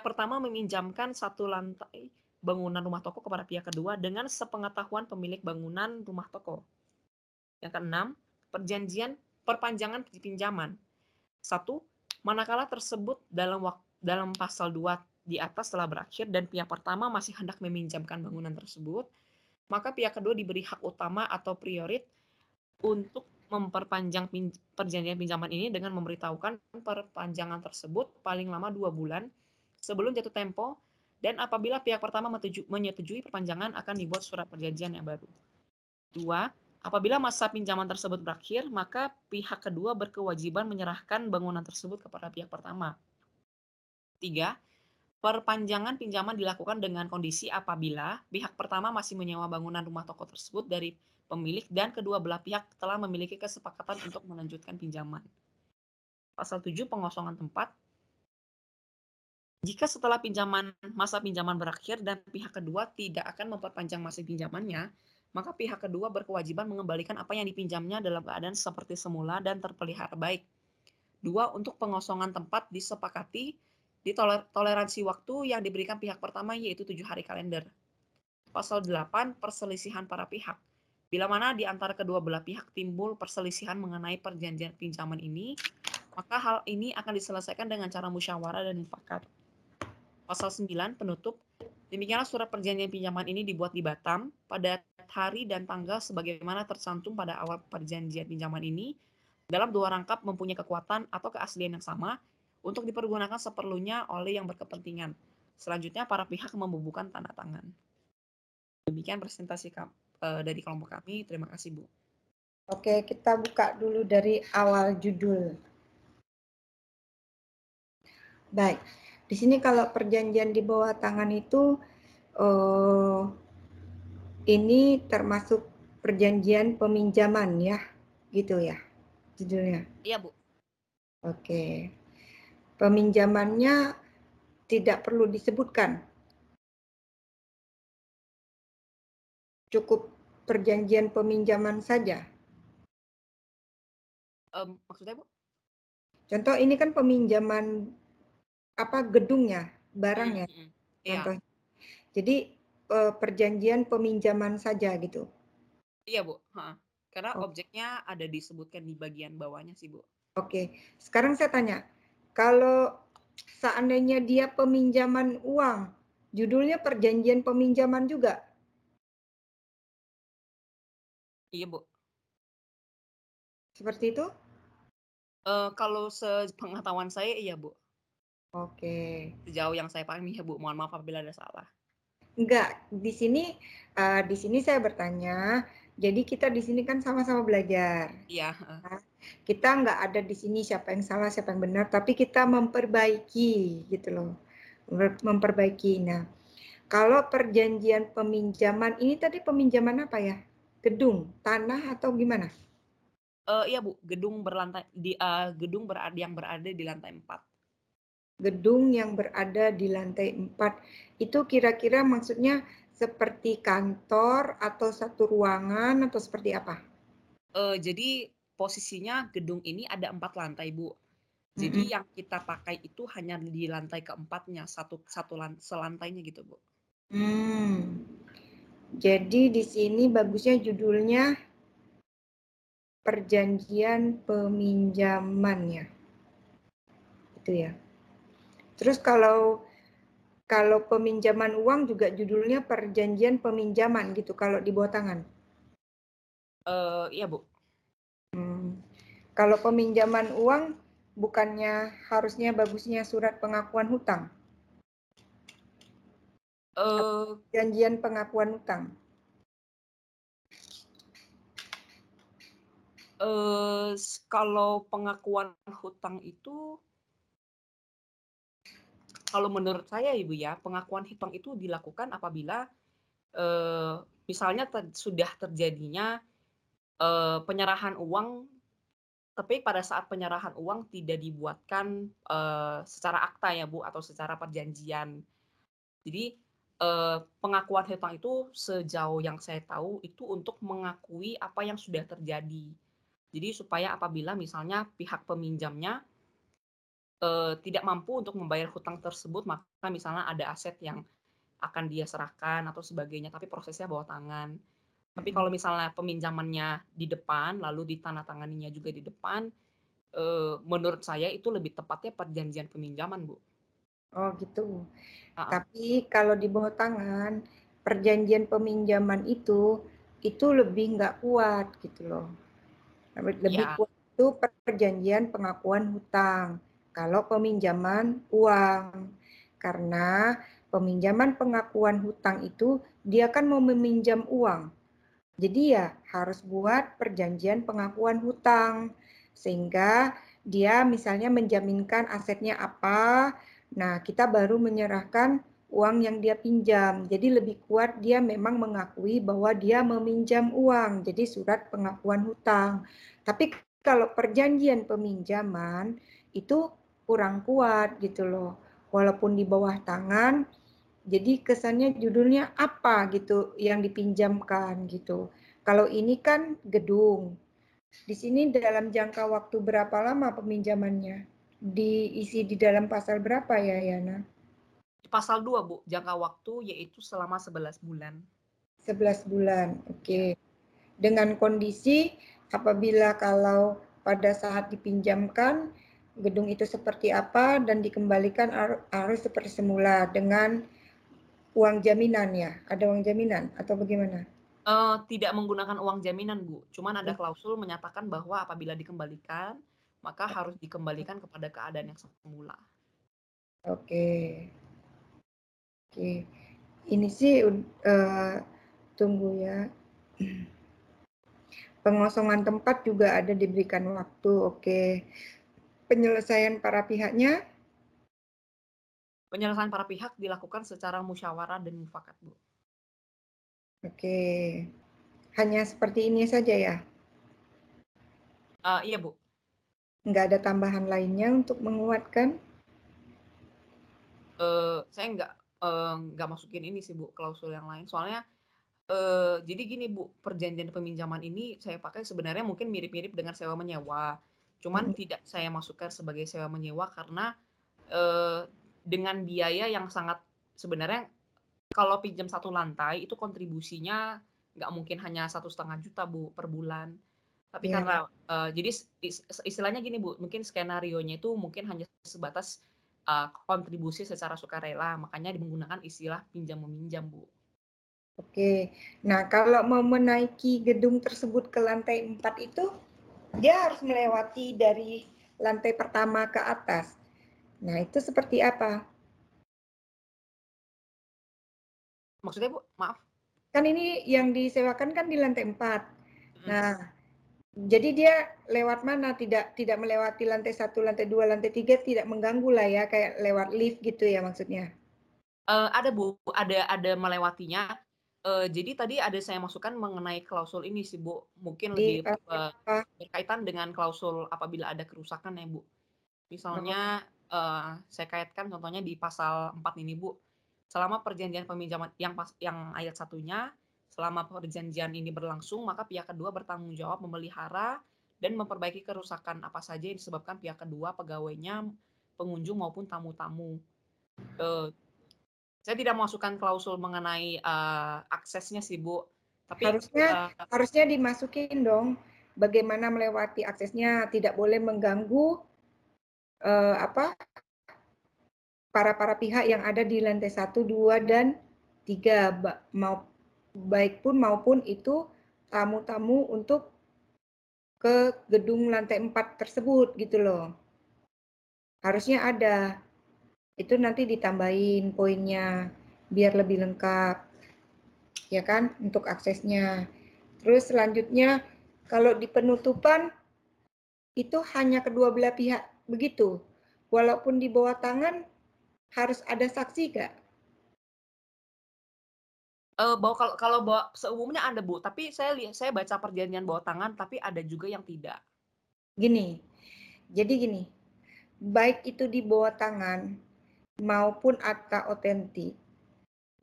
pertama meminjamkan satu lantai bangunan rumah toko kepada pihak kedua dengan sepengetahuan pemilik bangunan rumah toko. Yang keenam, perpanjangan pinjaman. 1. Manakala tersebut dalam pasal 2 di atas telah berakhir dan pihak pertama masih hendak meminjamkan bangunan tersebut, maka pihak kedua diberi hak utama atau priorit untuk memperpanjang perjanjian pinjaman ini dengan memberitahukan perpanjangan tersebut paling lama 2 bulan sebelum jatuh tempo, dan apabila pihak pertama menyetujui perpanjangan akan dibuat surat perjanjian yang baru. 2. Apabila masa pinjaman tersebut berakhir, maka pihak kedua berkewajiban menyerahkan bangunan tersebut kepada pihak pertama. 3. Perpanjangan pinjaman dilakukan dengan kondisi apabila pihak pertama masih menyewa bangunan rumah toko tersebut dari pemilik dan kedua belah pihak telah memiliki kesepakatan untuk melanjutkan pinjaman. Pasal 7, pengosongan tempat. Jika setelah masa pinjaman berakhir dan pihak kedua tidak akan memperpanjang masa pinjamannya, maka pihak kedua berkewajiban mengembalikan apa yang dipinjamnya dalam keadaan seperti semula dan terpelihara baik. 2. Untuk pengosongan tempat disepakati di toleransi waktu yang diberikan pihak pertama yaitu 7 hari kalender. Pasal 8, perselisihan para pihak. Bila mana di antara kedua belah pihak timbul perselisihan mengenai perjanjian pinjaman ini, maka hal ini akan diselesaikan dengan cara musyawarah dan mufakat. Pasal 9, penutup. Demikianlah surat perjanjian pinjaman ini dibuat di Batam pada hari dan tanggal sebagaimana tercantum pada awal perjanjian pinjaman ini dalam 2 rangkap mempunyai kekuatan atau keaslian yang sama untuk dipergunakan seperlunya oleh yang berkepentingan. Selanjutnya para pihak membubuhkan tanda tangan. Demikian presentasi dari kelompok kami. Terima kasih, Bu. Oke, kita buka dulu dari awal judul. Baik, di sini kalau perjanjian di bawah tangan itu ini termasuk perjanjian peminjaman ya, gitu ya judulnya. Iya, Bu. Oke, peminjamannya tidak perlu disebutkan. Cukup perjanjian peminjaman saja. Maksudnya, Bu? Contoh ini kan peminjaman gedungnya, barangnya. Iya. Jadi perjanjian peminjaman saja gitu. Iya, Bu. Karena objeknya ada disebutkan di bagian bawahnya sih, Bu. Oke, sekarang saya tanya, kalau seandainya dia peminjaman uang, judulnya perjanjian peminjaman juga? Iya, Bu. Seperti itu? Kalau sepengetahuan saya, iya, Bu. Oke. Sejauh yang saya pahami ya, Bu. Mohon maaf apabila ada salah. Enggak, di sini saya bertanya, jadi kita di sini kan sama-sama belajar. Iya. Kita nggak ada di sini siapa yang salah, siapa yang benar, tapi kita memperbaiki gitu loh. Memperbaiki. Nah, kalau perjanjian peminjaman ini tadi peminjaman apa ya? Gedung, tanah atau gimana? Iya, Bu, gedung yang berada di lantai 4. Gedung yang berada di lantai 4. Itu kira-kira maksudnya seperti kantor atau satu ruangan atau seperti apa? Jadi posisinya gedung ini ada 4 lantai, Bu. Jadi yang kita pakai itu hanya di lantai keempatnya, selantainya gitu, Bu. Jadi di sini bagusnya judulnya perjanjian peminjaman ya. Itu ya. Terus kalau peminjaman uang juga judulnya perjanjian peminjaman gitu kalau di bawah tangan. Iya, Bu. Kalau peminjaman uang bukannya harusnya bagusnya surat pengakuan hutang? Perjanjian pengakuan hutang. Kalau pengakuan hutang itu, kalau menurut saya Ibu ya, pengakuan hutang itu dilakukan apabila misalnya sudah terjadinya penyerahan uang tapi pada saat penyerahan uang tidak dibuatkan secara akta ya Bu, atau secara perjanjian. Jadi pengakuan hutang itu sejauh yang saya tahu itu untuk mengakui apa yang sudah terjadi. Jadi supaya apabila misalnya pihak peminjamnya tidak mampu untuk membayar hutang tersebut, maka misalnya ada aset yang akan dia serahkan atau sebagainya, tapi prosesnya bawah tangan. Tapi kalau misalnya peminjamannya di depan, lalu ditandatanganinya juga di depan, menurut saya itu lebih tepatnya perjanjian peminjaman, Bu. Oh gitu. Heeh. Tapi kalau di bawah tangan, perjanjian peminjaman itu lebih nggak kuat gitu loh. Lebih Iya. kuat itu perjanjian pengakuan hutang. Kalau peminjaman uang. Karena peminjaman pengakuan hutang itu dia kan mau meminjam uang. Jadi ya harus buat perjanjian pengakuan hutang. Sehingga dia misalnya menjaminkan asetnya apa, nah kita baru menyerahkan uang yang dia pinjam. Jadi lebih kuat dia memang mengakui bahwa dia meminjam uang. Jadi surat pengakuan hutang. Tapi kalau perjanjian peminjaman itu kurang kuat gitu loh. Walaupun di bawah tangan, jadi kesannya judulnya apa gitu yang dipinjamkan gitu. Kalau ini kan gedung. Di sini dalam jangka waktu berapa lama peminjamannya? Diisi di dalam pasal berapa ya, Yana? Pasal 2, Bu, jangka waktu yaitu selama 11 bulan. 11 bulan, oke. Dengan kondisi apabila kalau pada saat dipinjamkan gedung itu seperti apa dan dikembalikan harus seperti semula dengan uang jaminan ya? Ada uang jaminan atau bagaimana? Tidak menggunakan uang jaminan, Bu. Cuman ada klausul menyatakan bahwa apabila dikembalikan, maka harus dikembalikan kepada keadaan yang semula. Oke. Oke. Ini sih tunggu ya. Pengosongan tempat juga ada diberikan waktu. Oke. Penyelesaian para pihaknya. Penyelesaian para pihak dilakukan secara musyawarah dan mufakat, Bu. Oke. Hanya seperti ini saja ya? Iya, Bu. Nggak ada tambahan lainnya untuk menguatkan? Saya nggak masukin ini sih, Bu, klausul yang lain. Soalnya jadi gini, Bu, perjanjian peminjaman ini saya pakai sebenarnya mungkin mirip-mirip dengan sewa menyewa. Cuman tidak saya masukkan sebagai sewa menyewa karena dengan biaya yang sangat sebenarnya kalau pinjam satu lantai itu kontribusinya nggak mungkin hanya 1,5 juta, Bu, per bulan. Tapi Ya. karena jadi istilahnya gini, Bu, mungkin skenarionya itu mungkin hanya sebatas kontribusi secara sukarela, makanya menggunakan istilah pinjam meminjam, Bu. Oke. Nah, kalau mau menaiki gedung tersebut ke lantai 4 itu, dia harus melewati dari lantai pertama ke atas. Nah, itu seperti apa? Maksudnya, Bu? Maaf. Kan ini yang disewakan kan di lantai 4. Nah, jadi dia lewat mana? Tidak melewati lantai 1, lantai 2, lantai 3, tidak mengganggu lah ya, kayak lewat lift gitu ya maksudnya? Ada, Bu, ada melewatinya. Jadi tadi ada saya masukkan mengenai klausul ini sih, Bu. Mungkin Di lebih apa? berkaitan dengan klausul apabila ada kerusakan ya, Bu. Misalnya saya kaitkan contohnya di pasal 4 ini, Bu. Selama perjanjian peminjaman yang ayat satunya, selama perjanjian ini berlangsung, maka pihak kedua bertanggung jawab memelihara dan memperbaiki kerusakan apa saja yang disebabkan pihak kedua, pegawainya, pengunjung maupun tamu-tamu. Saya tidak memasukkan klausul mengenai aksesnya sih, Bu. Tapi Harusnya dimasukin dong. Bagaimana melewati aksesnya, tidak boleh mengganggu para pihak yang ada di lantai 1, 2, dan 3, baik pun maupun itu tamu-tamu untuk ke gedung lantai 4 tersebut gitu loh. Harusnya ada. Itu nanti ditambahin poinnya biar lebih lengkap. Ya kan, untuk aksesnya. Terus selanjutnya kalau di penutupan itu hanya kedua belah pihak begitu. Walaupun di bawah tangan harus ada saksi nggak? Kalau seumumnya ada, Bu, tapi saya baca perjanjian bawah tangan, tapi ada juga yang tidak. Jadi gini, baik itu di bawah tangan maupun akta otentik,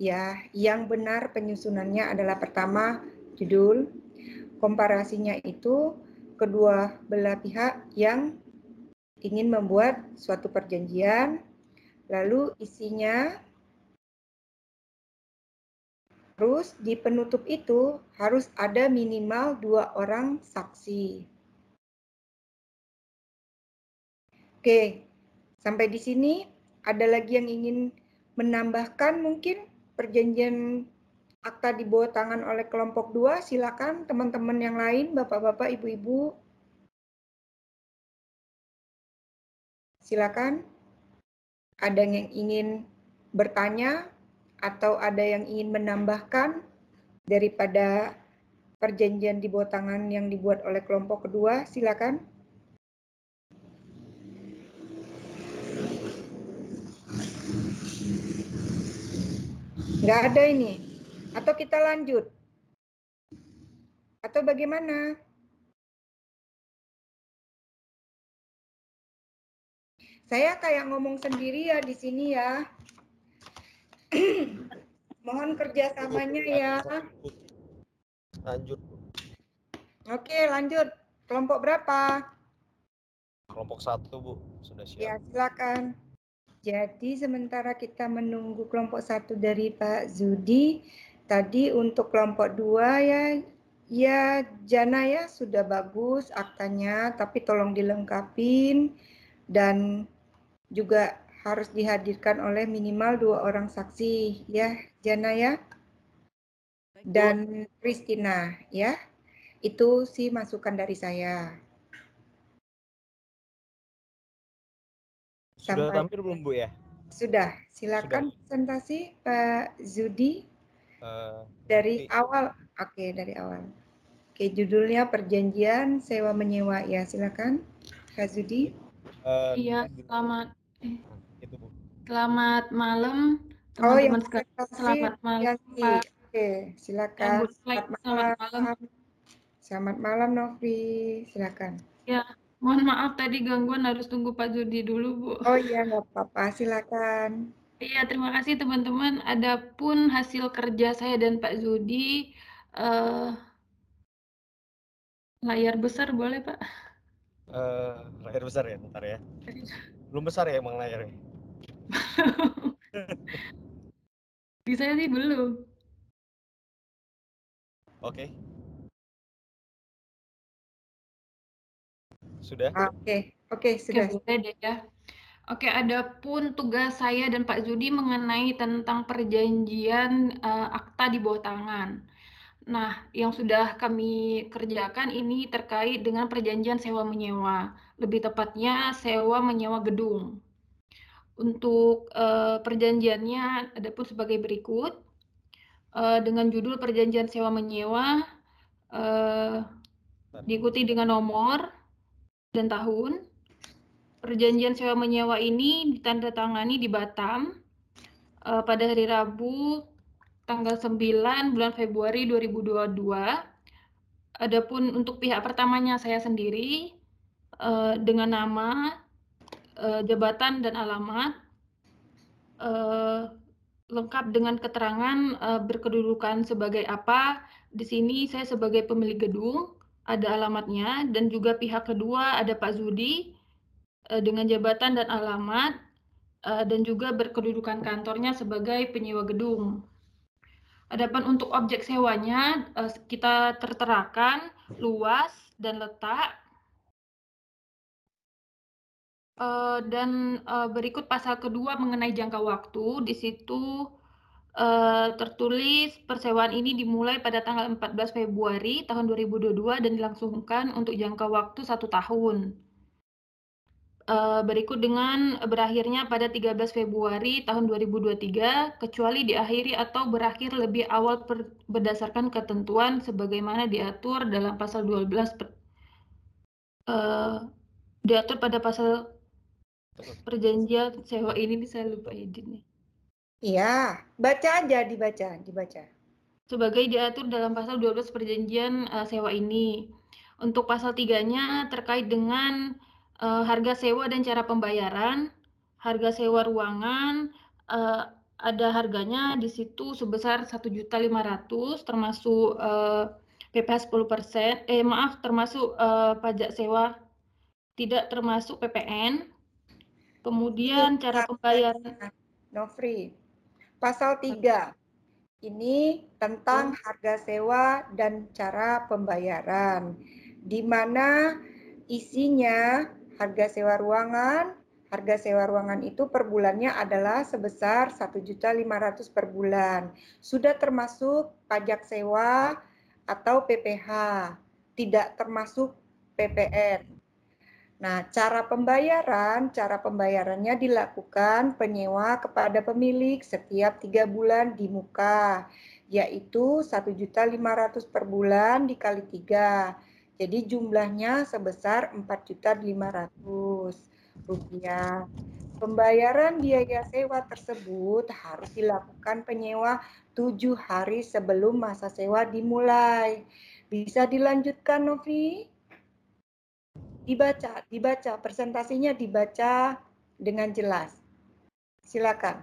ya, yang benar penyusunannya adalah pertama judul, komparasinya itu kedua belah pihak yang ingin membuat suatu perjanjian, lalu isinya, terus di penutup itu harus ada minimal 2 orang saksi. Oke, sampai di sini ada lagi yang ingin menambahkan mungkin perjanjian akta di bawah tangan oleh kelompok 2, silakan teman-teman yang lain, bapak-bapak, ibu-ibu. Silakan. Ada yang ingin bertanya atau ada yang ingin menambahkan daripada perjanjian di bawah tangan yang dibuat oleh kelompok kedua, silakan. Nggak ada ini. Atau kita lanjut? Atau bagaimana? Saya kayak ngomong sendiri ya di sini ya. Mohon kerjasamanya ya. Lanjut. Oke, lanjut. Kelompok berapa? Kelompok 1, Bu. Sudah siap. Ya, silakan. Jadi sementara kita menunggu kelompok 1 dari Pak Zudi, tadi untuk kelompok 2 ya Jana ya sudah bagus aktanya, tapi tolong dilengkapin dan juga harus dihadirkan oleh minimal 2 orang saksi ya Jana ya. Dan Christina ya. Itu sih masukan dari saya. Sudah tampil belum, Bu ya? Sudah, silakan presentasi Pak Zudi. Dari oke. awal, oke dari awal. Oke, judulnya perjanjian sewa menyewa ya, silakan Pak Zudi. Iya, selamat Itu, Bu. selamat malam Oh, yang teman-teman sekalian. presentasi Selamat malam Yanti. Pak. Oke, silakan. Selamat malam. Selamat malam Novri, silakan. Ya, mohon maaf tadi gangguan harus tunggu Pak Zudi dulu, Bu. Oh iya, nggak apa-apa, silakan. Iya, terima kasih teman-teman. Adapun hasil kerja saya dan Pak Zudi, layar besar boleh Pak? Layar besar ya, bentar ya. Belum besar ya emang layarnya? Di saya sih belum. Oke. Sudah? Oke, sudah. Oke, boleh deh ya. Oke, adapun tugas saya dan Pak Zudi mengenai tentang perjanjian akta di bawah tangan. Nah, yang sudah kami kerjakan ini terkait dengan perjanjian sewa menyewa, lebih tepatnya sewa menyewa gedung. Untuk perjanjiannya adapun sebagai berikut, dengan judul perjanjian sewa menyewa, diikuti dengan nomor dan tahun. Perjanjian sewa menyewa ini ditandatangani di Batam pada hari Rabu tanggal 9 bulan Februari 2022. Adapun untuk pihak pertamanya saya sendiri dengan nama, jabatan dan alamat lengkap dengan keterangan berkedudukan sebagai apa. Di sini saya sebagai pemilik gedung, ada alamatnya, dan juga pihak kedua ada Pak Zudi dengan jabatan dan alamat, dan juga berkedudukan kantornya sebagai penyewa gedung. Adapun untuk objek sewanya, kita terterakan luas dan letak. Dan berikut pasal kedua mengenai jangka waktu. Di situ tertulis persewaan ini dimulai pada tanggal 14 Februari tahun 2022 dan dilangsungkan untuk jangka waktu 1 tahun. Berikut dengan berakhirnya pada 13 Februari tahun 2023, kecuali diakhiri atau berakhir lebih awal berdasarkan ketentuan sebagaimana diatur dalam pasal 12 diatur pada pasal perjanjian sewa ini. Saya lupa edit nih. Iya, baca aja, dibaca. Sebagai diatur dalam pasal 12 perjanjian sewa ini. Untuk pasal 3-nya terkait dengan harga sewa dan cara pembayaran. Harga sewa ruangan ada harganya di situ sebesar 1.500.000 termasuk PPh 10%, termasuk pajak sewa, tidak termasuk PPN. Kemudian cara pembayaran. Nofri, pasal 3. Ini tentang harga sewa dan cara pembayaran, di mana isinya harga sewa ruangan. Harga sewa ruangan itu per bulannya adalah sebesar 1.500.000 per bulan. Sudah termasuk pajak sewa atau PPh, tidak termasuk PPN. Nah, cara pembayarannya dilakukan penyewa kepada pemilik setiap 3 bulan di muka, yaitu 1.500.000 per bulan dikali 3. Jadi jumlahnya sebesar 4.500.000 rupiah. Pembayaran biaya sewa tersebut harus dilakukan penyewa 7 hari sebelum masa sewa dimulai. Bisa dilanjutkan, Novi? Dibaca, presentasinya dibaca dengan jelas. Silakan.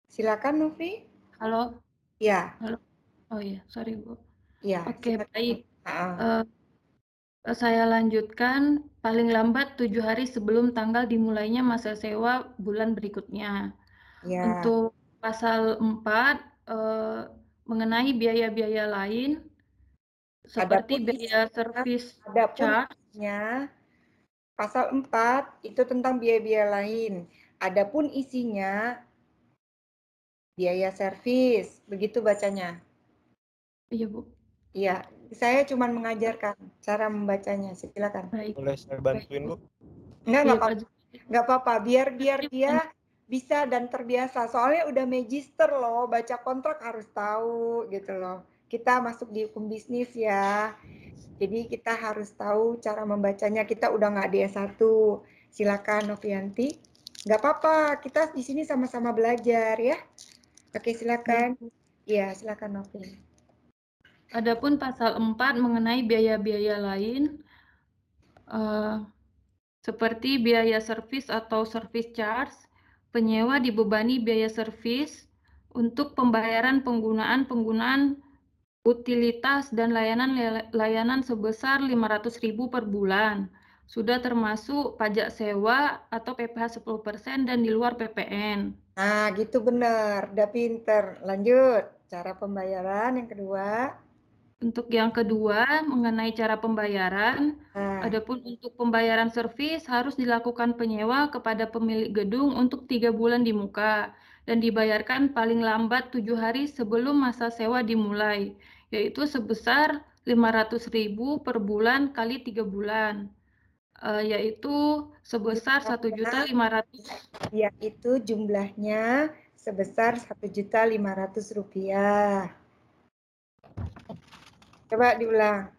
Silakan, Novi. Halo. Ya. Halo. Oh iya, sorry Bu. Ya. Oke, baik. Uh-uh. Saya lanjutkan paling lambat 7 hari sebelum tanggal dimulainya masa sewa bulan berikutnya. Ya. Untuk pasal 4 mengenai biaya-biaya lain seperti biaya servis charge. Pasal 4 itu tentang biaya-biaya lain. Adapun isinya biaya servis, begitu bacanya. Iya, Bu. Iya, saya cuma mengajarkan cara membacanya. Silakan. Baik. Boleh saya bantuin, Bu? Nggak apa-apa. Biar dia bisa dan terbiasa. Soalnya udah magister loh, baca kontrak harus tahu gitu loh. Kita masuk di hukum bisnis ya. Jadi kita harus tahu cara membacanya. Kita udah nggak di S1. Silakan Novianti. Nggak apa-apa, kita di sini sama-sama belajar ya. Oke, silakan. Iya, silakan Novi. Adapun pasal 4 mengenai biaya-biaya lain seperti biaya servis atau service charge, penyewa dibebani biaya servis untuk pembayaran penggunaan utilitas dan layanan sebesar 500.000 per bulan. Sudah termasuk pajak sewa atau PPh 10% dan di luar PPN. Nah, gitu benar. Udah pinter. Lanjut. Cara pembayaran yang kedua. Untuk yang kedua, mengenai cara pembayaran, adapun untuk pembayaran servis harus dilakukan penyewa kepada pemilik gedung untuk 3 bulan di muka dan dibayarkan paling lambat 7 hari sebelum masa sewa dimulai, yaitu sebesar 500.000 per bulan kali 3 bulan, yaitu sebesar 1.500.000. Yaitu jumlahnya sebesar 1.500.000 rupiah. Coba diulang.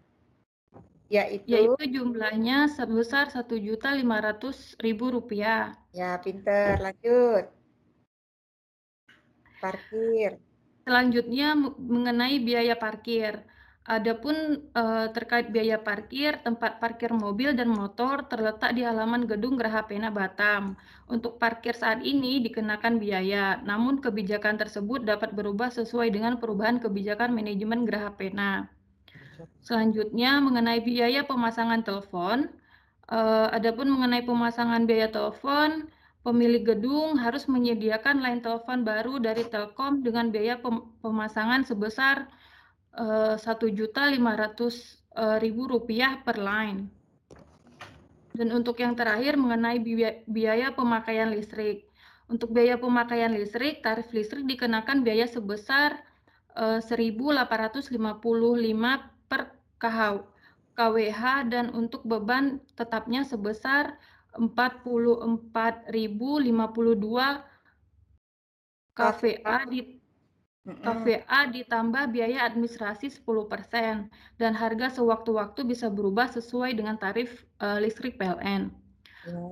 Yaitu jumlahnya sebesar 1.500.000 rupiah. Ya, pinter. Lanjut. Parkir. Selanjutnya mengenai biaya parkir. Adapun terkait biaya parkir, tempat parkir mobil dan motor terletak di halaman gedung Geraha Pena Batam. Untuk parkir saat ini dikenakan biaya, namun kebijakan tersebut dapat berubah sesuai dengan perubahan kebijakan manajemen Geraha Pena. Selanjutnya mengenai biaya pemasangan telepon. Adapun mengenai pemasangan biaya telepon, pemilik gedung harus menyediakan line telepon baru dari Telkom dengan biaya pemasangan sebesar Rp1.500.000 per line. Dan untuk yang terakhir mengenai biaya pemakaian listrik. Untuk biaya pemakaian listrik, tarif listrik dikenakan biaya sebesar Rp1.855 per kWh dan untuk beban tetapnya sebesar Rp44.052 KVA ditambah biaya administrasi 10% dan harga sewaktu-waktu bisa berubah sesuai dengan tarif listrik PLN.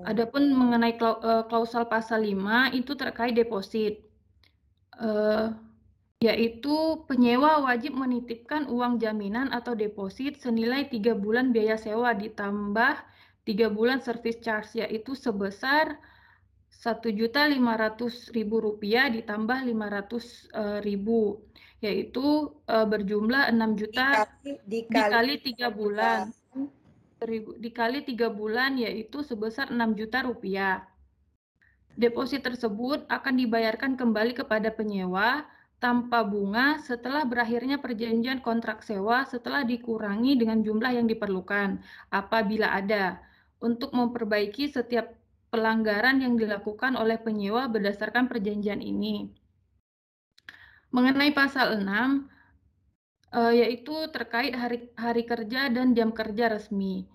Adapun mengenai klausal pasal 5 itu terkait deposit. yaitu penyewa wajib menitipkan uang jaminan atau deposit senilai 3 bulan biaya sewa ditambah 3 bulan service charge, yaitu sebesar Rp1.500.000 ditambah Rp500.000, yaitu berjumlah 6 juta dikali 3 bulan. Dikali 3 bulan, yaitu sebesar 6 juta rupiah. Deposit tersebut akan dibayarkan kembali kepada penyewa tanpa bunga setelah berakhirnya perjanjian kontrak sewa setelah dikurangi dengan jumlah yang diperlukan apabila ada, untuk memperbaiki setiap pelanggaran yang dilakukan oleh penyewa berdasarkan perjanjian ini. Mengenai pasal 6, yaitu terkait hari kerja dan jam kerja resmi.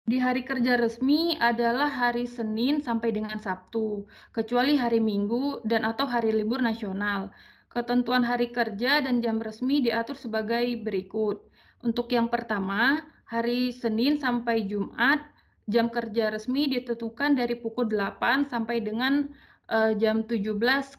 Di hari kerja resmi adalah hari Senin sampai dengan Sabtu, kecuali hari Minggu dan atau hari libur nasional. Ketentuan hari kerja dan jam resmi diatur sebagai berikut. Untuk yang pertama, hari Senin sampai Jumat, jam kerja resmi ditentukan dari pukul 8 sampai dengan jam 17.00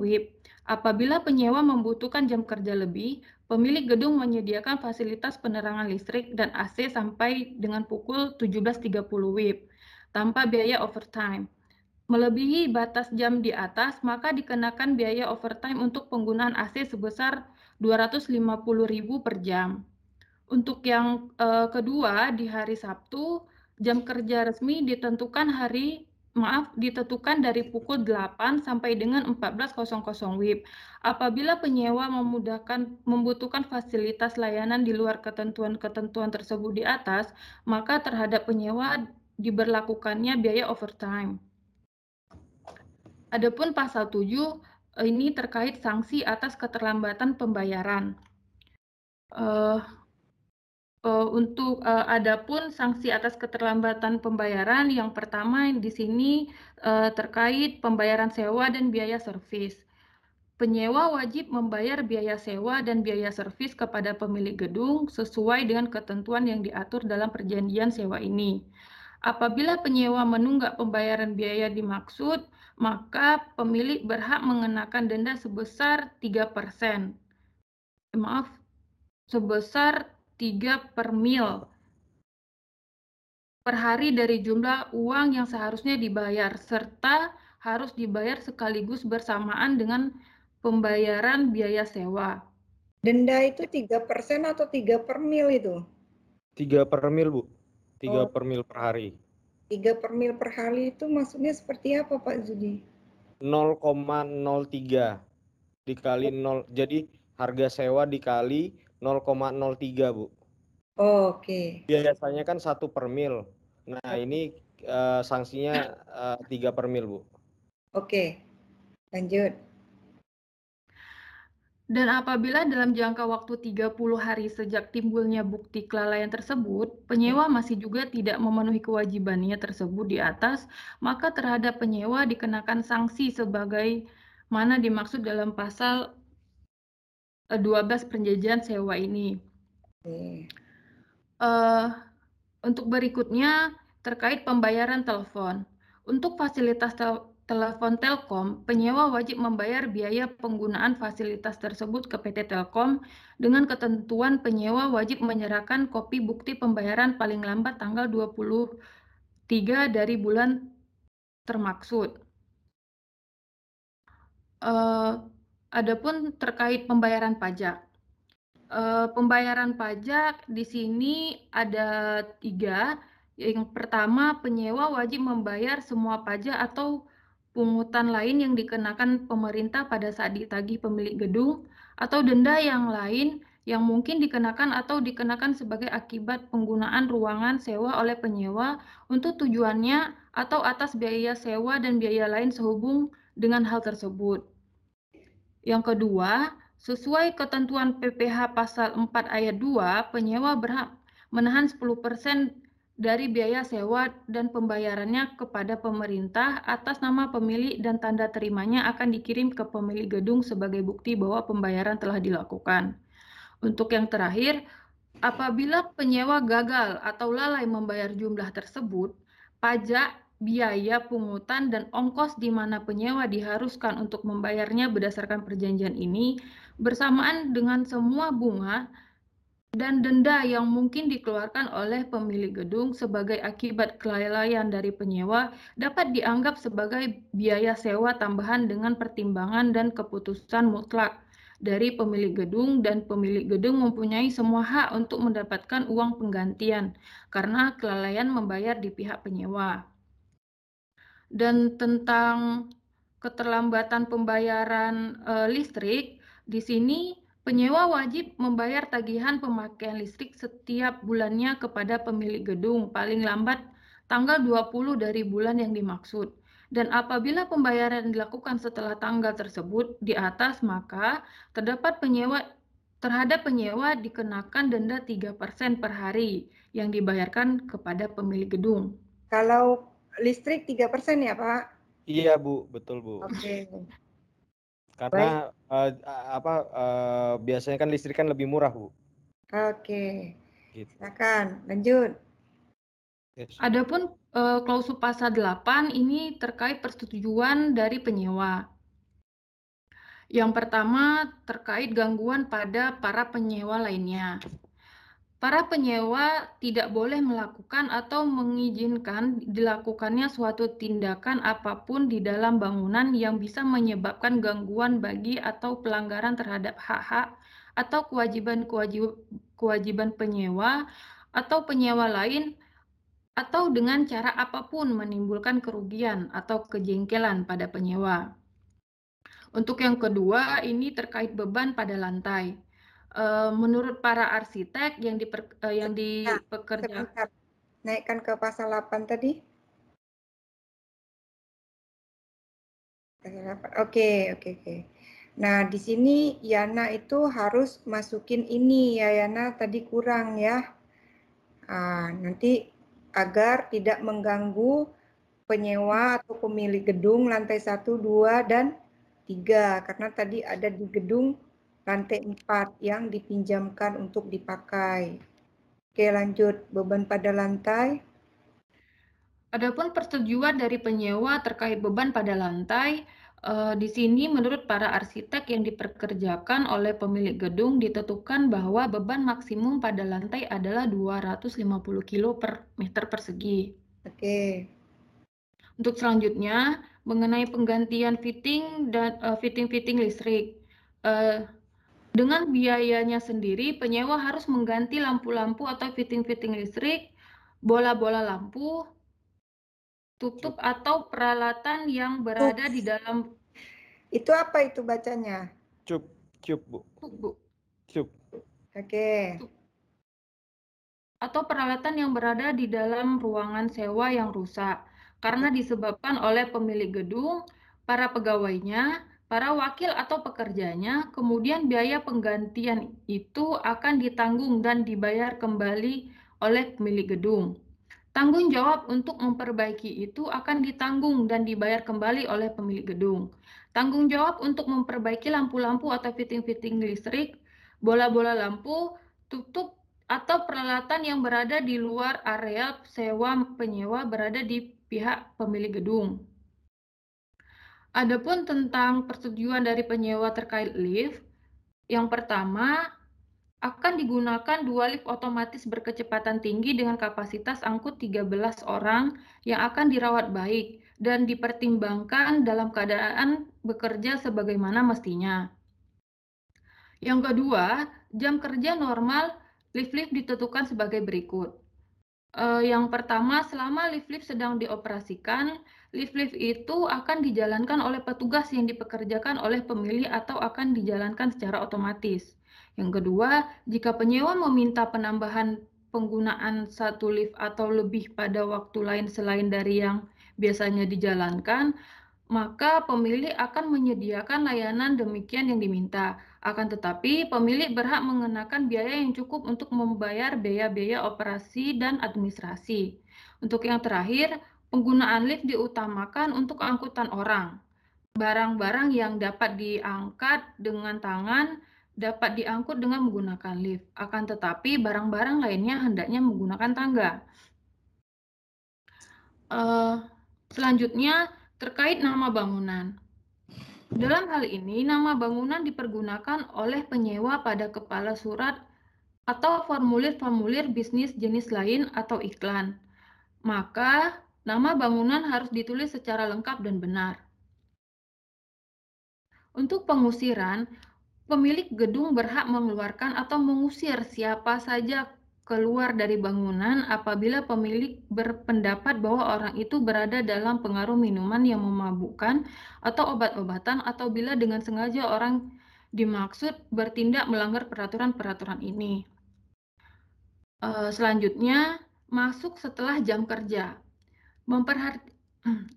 WIB. Apabila penyewa membutuhkan jam kerja lebih, pemilik gedung menyediakan fasilitas penerangan listrik dan AC sampai dengan pukul 17.30 WIB, tanpa biaya overtime. Melebihi batas jam di atas, maka dikenakan biaya overtime untuk penggunaan AC sebesar Rp250.000 per jam. Untuk yang kedua, di hari Sabtu, jam kerja resmi ditentukan dari pukul 8 sampai dengan 14.00 WIB. Apabila penyewa membutuhkan fasilitas layanan di luar ketentuan-ketentuan tersebut di atas, maka terhadap penyewa diberlakukannya biaya overtime. Adapun pasal 7 ini terkait sanksi atas keterlambatan pembayaran. Adapun sanksi atas keterlambatan pembayaran, yang pertama di sini terkait pembayaran sewa dan biaya servis. Penyewa wajib membayar biaya sewa dan biaya servis kepada pemilik gedung sesuai dengan ketentuan yang diatur dalam perjanjian sewa ini. Apabila penyewa menunggak pembayaran biaya dimaksud, maka pemilik berhak mengenakan denda sebesar 3%. Sebesar 3 per mil per hari dari jumlah uang yang seharusnya dibayar, serta harus dibayar sekaligus bersamaan dengan pembayaran biaya sewa. Denda itu 3% atau 3 per mil itu? 3 per mil, Bu. 3 per mil per hari. 3 per mil per hari itu maksudnya seperti apa, Pak Zudi? 0,03 dikali 0. Jadi harga sewa dikali 0,03, Bu. Oke. Biasanya kan 1 per mil. Nah, ini sanksinya 3 per mil, Bu. Oke. Lanjut. Dan apabila dalam jangka waktu 30 hari sejak timbulnya bukti kelalaian tersebut, penyewa masih juga tidak memenuhi kewajibannya tersebut di atas, maka terhadap penyewa dikenakan sanksi sebagai mana dimaksud dalam pasal 12 perjanjian sewa ini. Untuk berikutnya terkait pembayaran telepon. Untuk fasilitas telepon Telkom, penyewa wajib membayar biaya penggunaan fasilitas tersebut ke PT Telkom dengan ketentuan penyewa wajib menyerahkan kopi bukti pembayaran paling lambat tanggal 23 dari bulan termaksud. Adapun terkait pembayaran pajak. Pembayaran pajak di sini ada 3. Yang pertama, penyewa wajib membayar semua pajak atau pungutan lain yang dikenakan pemerintah pada saat ditagih pemilik gedung, atau denda yang lain yang mungkin dikenakan atau dikenakan sebagai akibat penggunaan ruangan sewa oleh penyewa untuk tujuannya atau atas biaya sewa dan biaya lain sehubung dengan hal tersebut. Yang kedua, sesuai ketentuan PPh pasal 4 ayat 2, penyewa berhak menahan 10% dari biaya sewa dan pembayarannya kepada pemerintah atas nama pemilik, dan tanda terimanya akan dikirim ke pemilik gedung sebagai bukti bahwa pembayaran telah dilakukan. Untuk yang terakhir, apabila penyewa gagal atau lalai membayar jumlah tersebut, pajak biaya pungutan dan ongkos di mana penyewa diharuskan untuk membayarnya berdasarkan perjanjian ini, bersamaan dengan semua bunga dan denda yang mungkin dikeluarkan oleh pemilik gedung sebagai akibat kelalaian dari penyewa, dapat dianggap sebagai biaya sewa tambahan dengan pertimbangan dan keputusan mutlak dari pemilik gedung, dan pemilik gedung mempunyai semua hak untuk mendapatkan uang penggantian karena kelalaian membayar di pihak penyewa. Dan tentang keterlambatan pembayaran listrik, di sini penyewa wajib membayar tagihan pemakaian listrik setiap bulannya kepada pemilik gedung paling lambat tanggal 20 dari bulan yang dimaksud. Dan apabila pembayaran dilakukan setelah tanggal tersebut di atas, maka terhadap penyewa dikenakan denda 3% per hari yang dibayarkan kepada pemilik gedung. Kalau listrik 3% ya, Pak? Iya, Bu, betul, Bu. Oke. Karena biasanya kan listrik kan lebih murah, Bu. Oke. Gitu. Silakan, lanjut. Yes. Adapun klausul pasal 8 ini terkait persetujuan dari penyewa. Yang pertama terkait gangguan pada para penyewa lainnya. Para penyewa tidak boleh melakukan atau mengizinkan dilakukannya suatu tindakan apapun di dalam bangunan yang bisa menyebabkan gangguan bagi atau pelanggaran terhadap hak-hak atau kewajiban penyewa atau penyewa lain, atau dengan cara apapun menimbulkan kerugian atau kejengkelan pada penyewa. Untuk yang kedua, ini terkait beban pada lantai. Menurut para arsitek yang dipekerjakan. Sebentar. Naikkan ke pasal 8 tadi. Oke. Nah, di sini Yana itu harus masukin ini ya, Yana tadi kurang ya. Nanti agar tidak mengganggu penyewa atau pemilik gedung lantai 1, 2, dan 3. Karena tadi ada di gedung lantai 4 yang dipinjamkan untuk dipakai. Oke, lanjut. Beban pada lantai. Adapun persetujuan dari penyewa terkait beban pada lantai, di sini menurut para arsitek yang dipekerjakan oleh pemilik gedung ditentukan bahwa beban maksimum pada lantai adalah 250 kilo per meter persegi. Oke. Untuk selanjutnya, mengenai penggantian fitting dan fitting listrik. Dengan biayanya sendiri, penyewa harus mengganti lampu-lampu atau fitting listrik, bola-bola lampu, tutup atau peralatan yang berada di dalam. Itu apa itu bacanya? Cup, Bu. Cup. Oke. Atau peralatan yang berada di dalam ruangan sewa yang rusak karena disebabkan oleh pemilik gedung, para pegawainya, para wakil atau pekerjanya. Kemudian biaya penggantian itu akan ditanggung dan dibayar kembali oleh pemilik gedung. Tanggung jawab untuk memperbaiki itu akan ditanggung dan dibayar kembali oleh pemilik gedung. Tanggung jawab untuk memperbaiki lampu-lampu atau fitting listrik, bola-bola lampu, tutup atau peralatan yang berada di luar area sewa penyewa berada di pihak pemilik gedung. Adapun tentang persetujuan dari penyewa terkait lift, yang pertama akan digunakan 2 lift otomatis berkecepatan tinggi dengan kapasitas angkut 13 orang yang akan dirawat baik dan dipertimbangkan dalam keadaan bekerja sebagaimana mestinya. Yang kedua, jam kerja normal lift-lift ditentukan sebagai berikut. Yang pertama, selama lift-lift sedang dioperasikan, lift-lift itu akan dijalankan oleh petugas yang dipekerjakan oleh pemilik atau akan dijalankan secara otomatis. Yang kedua, jika penyewa meminta penambahan penggunaan satu lift atau lebih pada waktu lain selain dari yang biasanya dijalankan, maka pemilik akan menyediakan layanan demikian yang diminta. Akan tetapi, pemilik berhak mengenakan biaya yang cukup untuk membayar biaya-biaya operasi dan administrasi. Untuk yang terakhir, penggunaan lift diutamakan untuk angkutan orang. Barang-barang yang dapat diangkat dengan tangan dapat diangkut dengan menggunakan lift. Akan tetapi, barang-barang lainnya hendaknya menggunakan tangga. Selanjutnya, terkait nama bangunan. Dalam hal ini, nama bangunan dipergunakan oleh penyewa pada kepala surat atau formulir-formulir bisnis jenis lain atau iklan. Maka, nama bangunan harus ditulis secara lengkap dan benar. Untuk pengusiran, pemilik gedung berhak mengeluarkan atau mengusir siapa saja keluar dari bangunan apabila pemilik berpendapat bahwa orang itu berada dalam pengaruh minuman yang memabukkan atau obat-obatan atau bila dengan sengaja orang dimaksud bertindak melanggar peraturan-peraturan ini. Selanjutnya, masuk setelah jam kerja.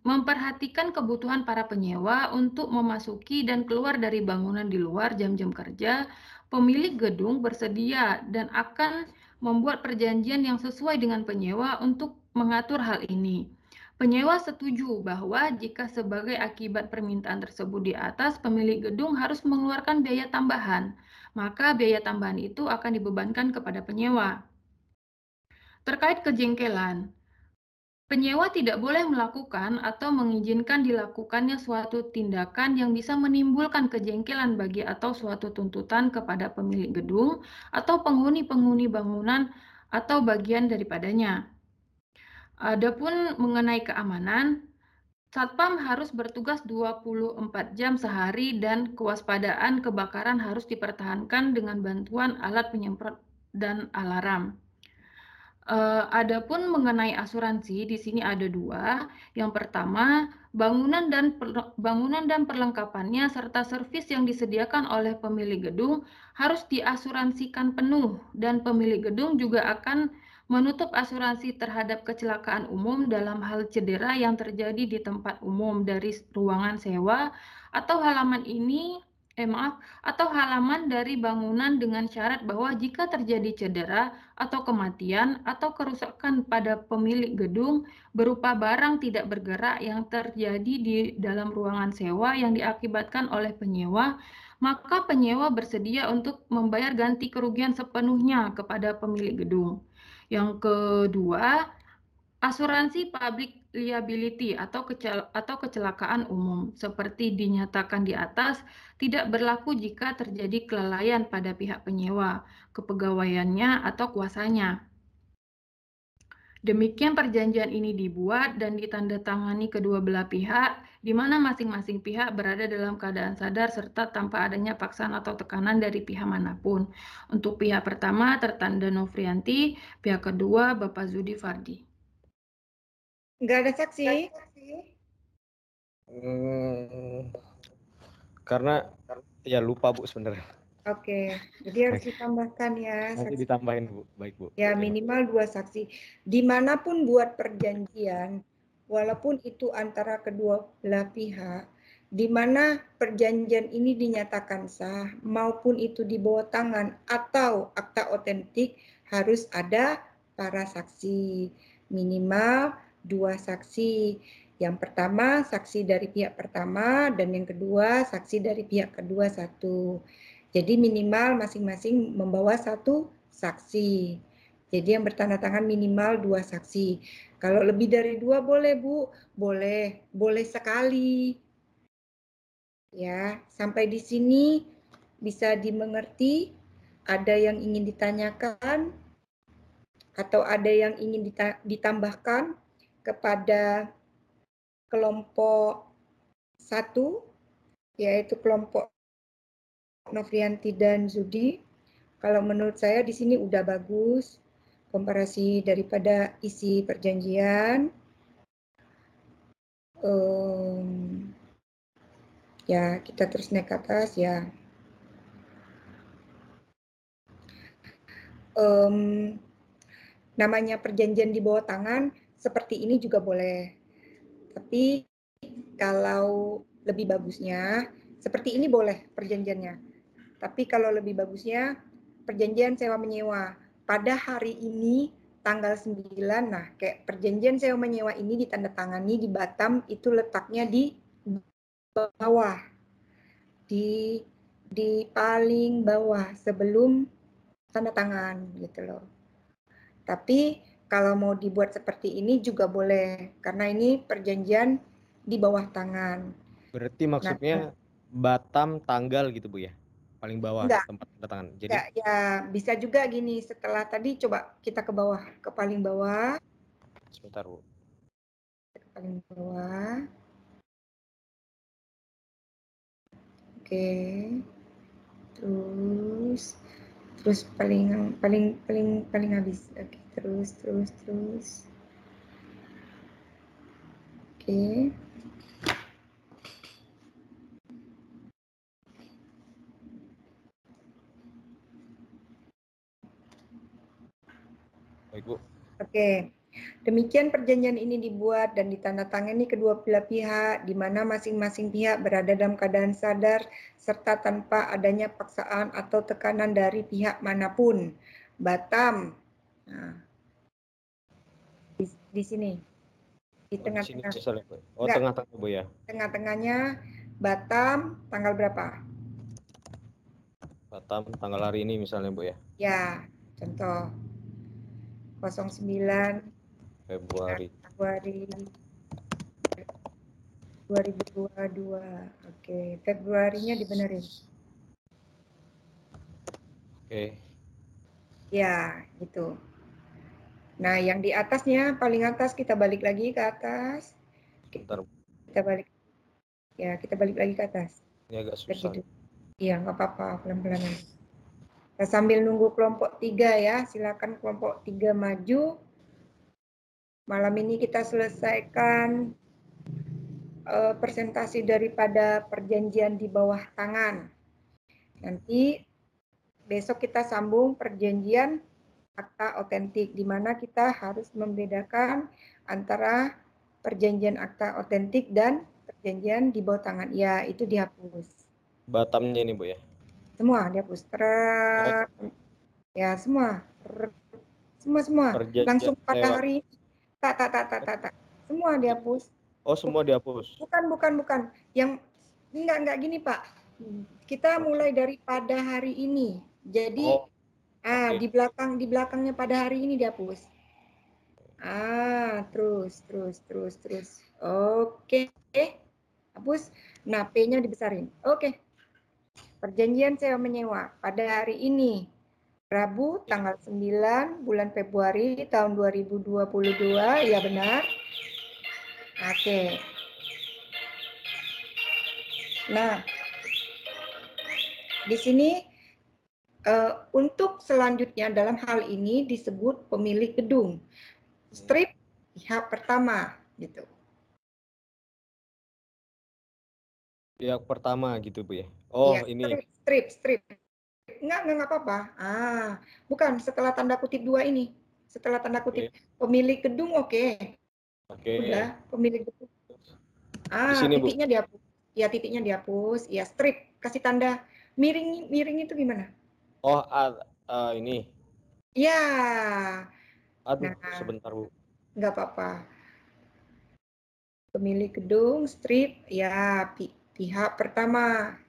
Memperhatikan kebutuhan para penyewa untuk memasuki dan keluar dari bangunan di luar jam-jam kerja, pemilik gedung bersedia dan akan membuat perjanjian yang sesuai dengan penyewa untuk mengatur hal ini. Penyewa setuju bahwa jika sebagai akibat permintaan tersebut di atas, pemilik gedung harus mengeluarkan biaya tambahan, maka biaya tambahan itu akan dibebankan kepada penyewa. Terkait kejengkelan, penyewa tidak boleh melakukan atau mengizinkan dilakukannya suatu tindakan yang bisa menimbulkan kejengkelan bagi atau suatu tuntutan kepada pemilik gedung atau penghuni-penghuni bangunan atau bagian daripadanya. Adapun mengenai keamanan, Satpam harus bertugas 24 jam sehari dan kewaspadaan kebakaran harus dipertahankan dengan bantuan alat penyemprot dan alarm. Adapun mengenai asuransi, di sini ada dua. Yang pertama, bangunan dan perlengkapannya serta servis yang disediakan oleh pemilik gedung harus diasuransikan penuh dan pemilik gedung juga akan menutup asuransi terhadap kecelakaan umum dalam hal cedera yang terjadi di tempat umum dari ruangan sewa atau halaman dari bangunan dengan syarat bahwa jika terjadi cedera atau kematian atau kerusakan pada pemilik gedung berupa barang tidak bergerak yang terjadi di dalam ruangan sewa yang diakibatkan oleh penyewa, maka penyewa bersedia untuk membayar ganti kerugian sepenuhnya kepada pemilik gedung. Yang kedua, asuransi public liability atau kecelakaan umum seperti dinyatakan di atas tidak berlaku jika terjadi kelalaian pada pihak penyewa, kepegawaiannya atau kuasanya. Demikian perjanjian ini dibuat dan ditandatangani kedua belah pihak, di mana masing-masing pihak berada dalam keadaan sadar serta tanpa adanya paksaan atau tekanan dari pihak manapun. Untuk pihak pertama tertanda Novrianti, pihak kedua Bapak Zudi Fardi. Nggak ada saksi? Karena ya lupa Bu sebenarnya. Oke, jadi harus ditambahkan ya. Nanti Saksi. ditambahin Bu, baik Bu. Ya minimal 2 saksi. Dimanapun buat perjanjian, walaupun itu antara kedua belah pihak, di mana perjanjian ini dinyatakan sah, maupun itu di bawah tangan atau akta otentik, harus ada para saksi. Minimal 2 saksi. Yang pertama saksi dari pihak pertama dan yang kedua saksi dari pihak kedua 1. Jadi minimal masing-masing membawa 1 saksi. Jadi yang bertanda tangan minimal 2 saksi. Kalau lebih dari 2 boleh Bu, boleh sekali. Ya, sampai di sini bisa dimengerti? Ada yang ingin ditanyakan atau ada yang ingin ditambahkan kepada kelompok 1, yaitu kelompok Novrianti dan Zudi? Kalau menurut saya di sini udah bagus komparasi daripada isi perjanjian. Ya, kita terus naik ke atas ya. Namanya perjanjian di bawah tangan seperti ini juga boleh. Tapi kalau lebih bagusnya seperti ini boleh perjanjiannya. Tapi kalau lebih bagusnya perjanjian sewa menyewa pada hari ini tanggal 9, nah kayak perjanjian sewa menyewa ini ditandatangani di Batam itu letaknya di bawah, di paling bawah sebelum tanda tangan gitu loh. Tapi kalau mau dibuat seperti ini juga boleh, karena ini perjanjian di bawah tangan. Berarti maksudnya Batam tanggal gitu Bu ya? Paling bawah Enggak. tempat tanda tangan. Jadi Ya, bisa juga gini, setelah tadi coba kita ke bawah, ke paling bawah. sebentar Bu. Ke paling bawah. Oke. Terus paling habis. Oke, terus. Oke. Baik Bu. Oke. Demikian perjanjian ini dibuat dan ditandatangani kedua belah pihak, di mana masing-masing pihak berada dalam keadaan sadar serta tanpa adanya paksaan atau tekanan dari pihak manapun. Batam. Nah, di sini. Di tengah-tengah. Oh, tengah-tengah Bu ya. Tengah-tengahnya Batam tanggal berapa? Batam tanggal hari ini misalnya Bu ya. Ya, contoh 09 Februari 2022. Oke, Februarinya dibenerin. Oke. Ya, gitu. Nah, yang di atasnya, paling atas kita balik lagi ke atas. Bentar. Kita balik. Ya, kita balik lagi ke atas. Ini agak susah. Iya, nggak apa-apa, pelan-pelan aja. Nah, sambil nunggu kelompok 3 ya, silakan kelompok 3 maju. Malam ini kita selesaikan presentasi daripada perjanjian di bawah tangan. Nanti besok kita sambung perjanjian akta otentik, di mana kita harus membedakan antara perjanjian akta otentik dan perjanjian di bawah tangan. Ya, itu dihapus. Batamnya ini Bu ya? Semua dihapus. Ya, semua. Semua. Langsung pada hari tak. Semua dihapus. Oh, semua dihapus. Bukan. Yang enggak gini, Pak. Kita mulai daripada hari ini. Jadi di belakangnya pada hari ini dihapus. Terus. Oke. Hapus. Nah, P-nya dibesarin. Oke. Perjanjian sewa menyewa pada hari ini, Rabu tanggal 9 bulan Februari tahun 2022, ya benar. Oke. Nah, di sini untuk selanjutnya dalam hal ini disebut pemilik gedung. Strip pihak pertama, gitu. Pihak pertama gitu Bu ya. Oh, ya, ini. Strip. Enggak apa-apa. Bukan setelah tanda kutip 2 ini. Setelah tanda kutip pemilik gedung, oke. Udah, pemilik gedung. Titiknya dihapus. Ya, titiknya dihapus. Ya, strip, kasih tanda miring itu gimana? Oh, ini. Ya. Aduh, sebentar Bu. Enggak apa-apa. Pemilik gedung, strip, ya pihak pertama.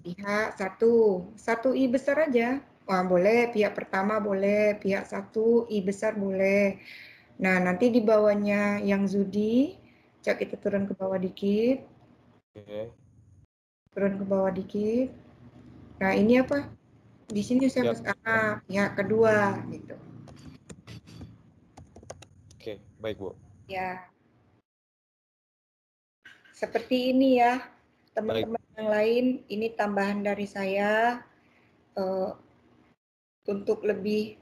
Pihak 1 I besar aja. Wah, boleh pihak pertama, boleh pihak 1 I besar, boleh. Nah, nanti di bawahnya yang Zudi, coba kita turun ke bawah dikit. Turun ke bawah dikit. Nah, ini apa? Di sini saya harus pihak kedua gitu. Oke, baik Bu. Ya. Seperti ini ya, teman-teman yang lain, ini tambahan dari saya untuk lebih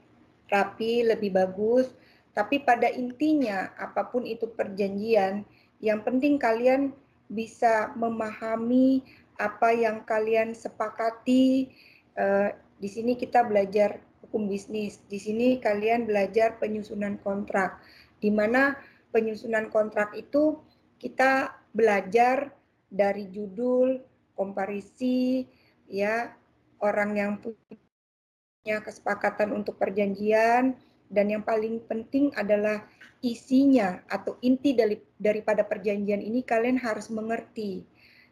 rapi, lebih bagus. Tapi pada intinya, apapun itu perjanjian, yang penting kalian bisa memahami apa yang kalian sepakati. Di sini kita belajar hukum bisnis. Di sini kalian belajar penyusunan kontrak. Di mana penyusunan kontrak itu kita belajar dari judul, komparisi, ya, orang yang punya kesepakatan untuk perjanjian, dan yang paling penting adalah isinya atau inti daripada perjanjian ini kalian harus mengerti.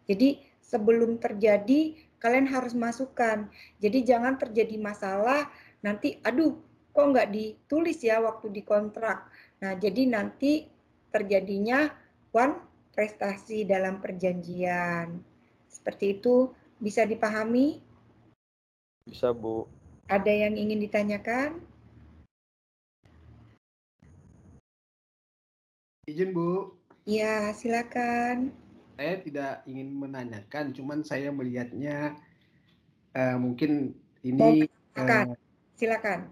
Jadi sebelum terjadi kalian harus masukkan. Jadi jangan terjadi masalah nanti, aduh kok nggak ditulis ya waktu di kontrak. Nah, jadi nanti terjadinya prestasi dalam perjanjian. Seperti itu, bisa dipahami? Bisa, Bu. Ada yang ingin ditanyakan? Izin, Bu. Ya, silakan. Saya tidak ingin menanyakan, cuman saya melihatnya mungkin ini silakan.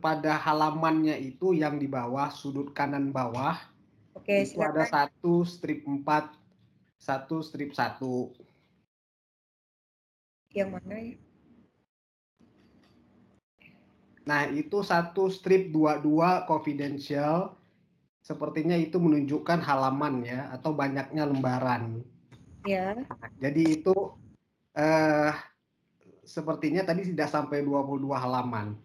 Pada halamannya itu yang di bawah sudut kanan bawah. Oke, itu silakan. ada 1 strip 4, 1 strip 1. Yang mana ya? Nah, itu 1 strip 22 confidential. Sepertinya itu menunjukkan halaman ya, atau banyaknya lembaran. Ya. Jadi itu sepertinya tadi tidak sampai 22 halaman.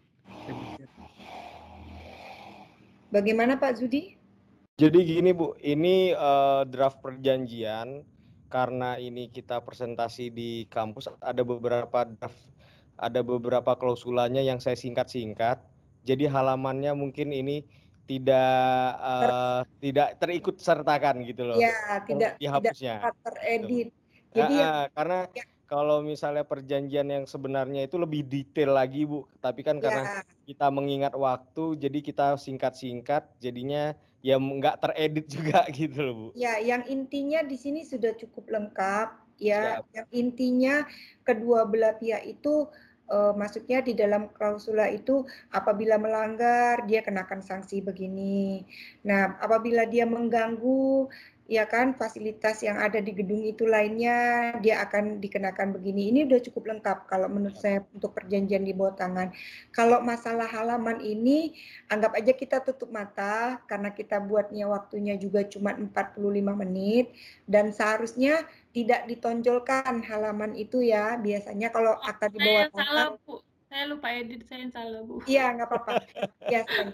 Bagaimana Pak Zudi? Jadi gini Bu, ini draft perjanjian, karena ini kita presentasi di kampus, ada beberapa klausulanya yang saya singkat-singkat. Jadi halamannya mungkin ini tidak terikut sertakan gitu loh. Ya, tidak dihapusnya. teredit. Jadi karena kalau misalnya perjanjian yang sebenarnya itu lebih detail lagi Bu, tapi kan karena kita mengingat waktu, jadi kita singkat-singkat, jadinya ya nggak teredit juga gitu loh Bu. Ya, yang intinya di sini sudah cukup lengkap ya. Yang intinya kedua belah pihak itu maksudnya di dalam klausula itu apabila melanggar dia kenakan sanksi begini. Nah, apabila dia mengganggu ya kan fasilitas yang ada di gedung itu lainnya dia akan dikenakan begini. Ini udah cukup lengkap kalau menurut saya untuk perjanjian di bawah tangan. Kalau masalah halaman ini anggap aja kita tutup mata karena kita buatnya waktunya juga cuma 45 menit dan seharusnya tidak ditonjolkan halaman itu ya. Biasanya kalau akta di bawah tangan. Salah, Bu. Saya lupa edit, saya yang salah, Bu. Iya, nggak apa-apa. Biasanya.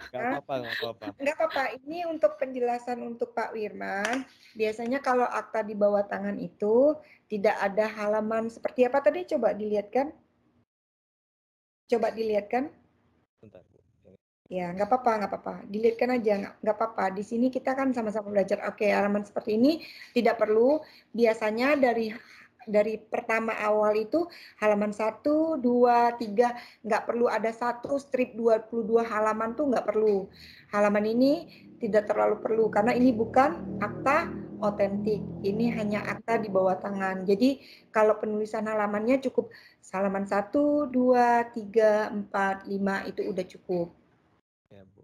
Nggak apa-apa. Ini untuk penjelasan untuk Pak Wirman. Biasanya kalau akta di bawah tangan itu tidak ada halaman seperti apa tadi? Coba dilihatkan. Coba dilihatkan. Bentar, Bu. Ya, nggak apa-apa. Dilihatkan aja, nggak apa-apa. Di sini kita kan sama-sama belajar. Oke, halaman seperti ini tidak perlu. Biasanya dari pertama awal itu halaman 1, 2, 3 nggak perlu ada 1 strip 22 halaman tuh nggak perlu. Halaman ini tidak terlalu perlu karena ini bukan akta otentik. Ini hanya akta di bawah tangan. Jadi kalau penulisan halamannya cukup halaman 1, 2, 3, 4, 5 itu udah cukup. Ya, Bu.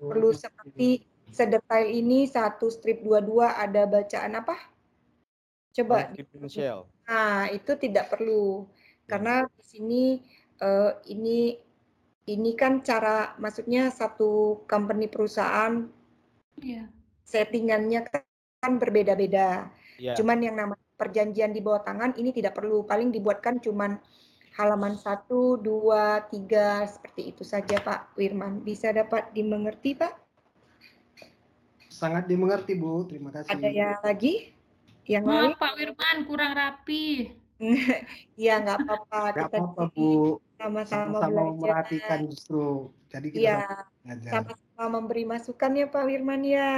Perlu seperti sedetail ini 1 strip 22 ada bacaan apa? Coba. Nah, itu tidak perlu. Karena di sini ini kan cara maksudnya satu company perusahaan settingannya kan berbeda-beda. Cuman yang namanya perjanjian di bawah tangan ini tidak perlu. Paling dibuatkan cuman halaman 1, 2, 3 seperti itu saja Pak Wirman. Bisa dapat dimengerti Pak? Sangat dimengerti Bu, terima kasih. Ada yang lagi? Yang Maaf lain? Pak Wirman, kurang rapi. Iya nggak apa-apa. Nggak apa-apa Bu, sama-sama memperhatikan justru. Jadi kita sama-sama memberi masukan ya Pak Wirman ya.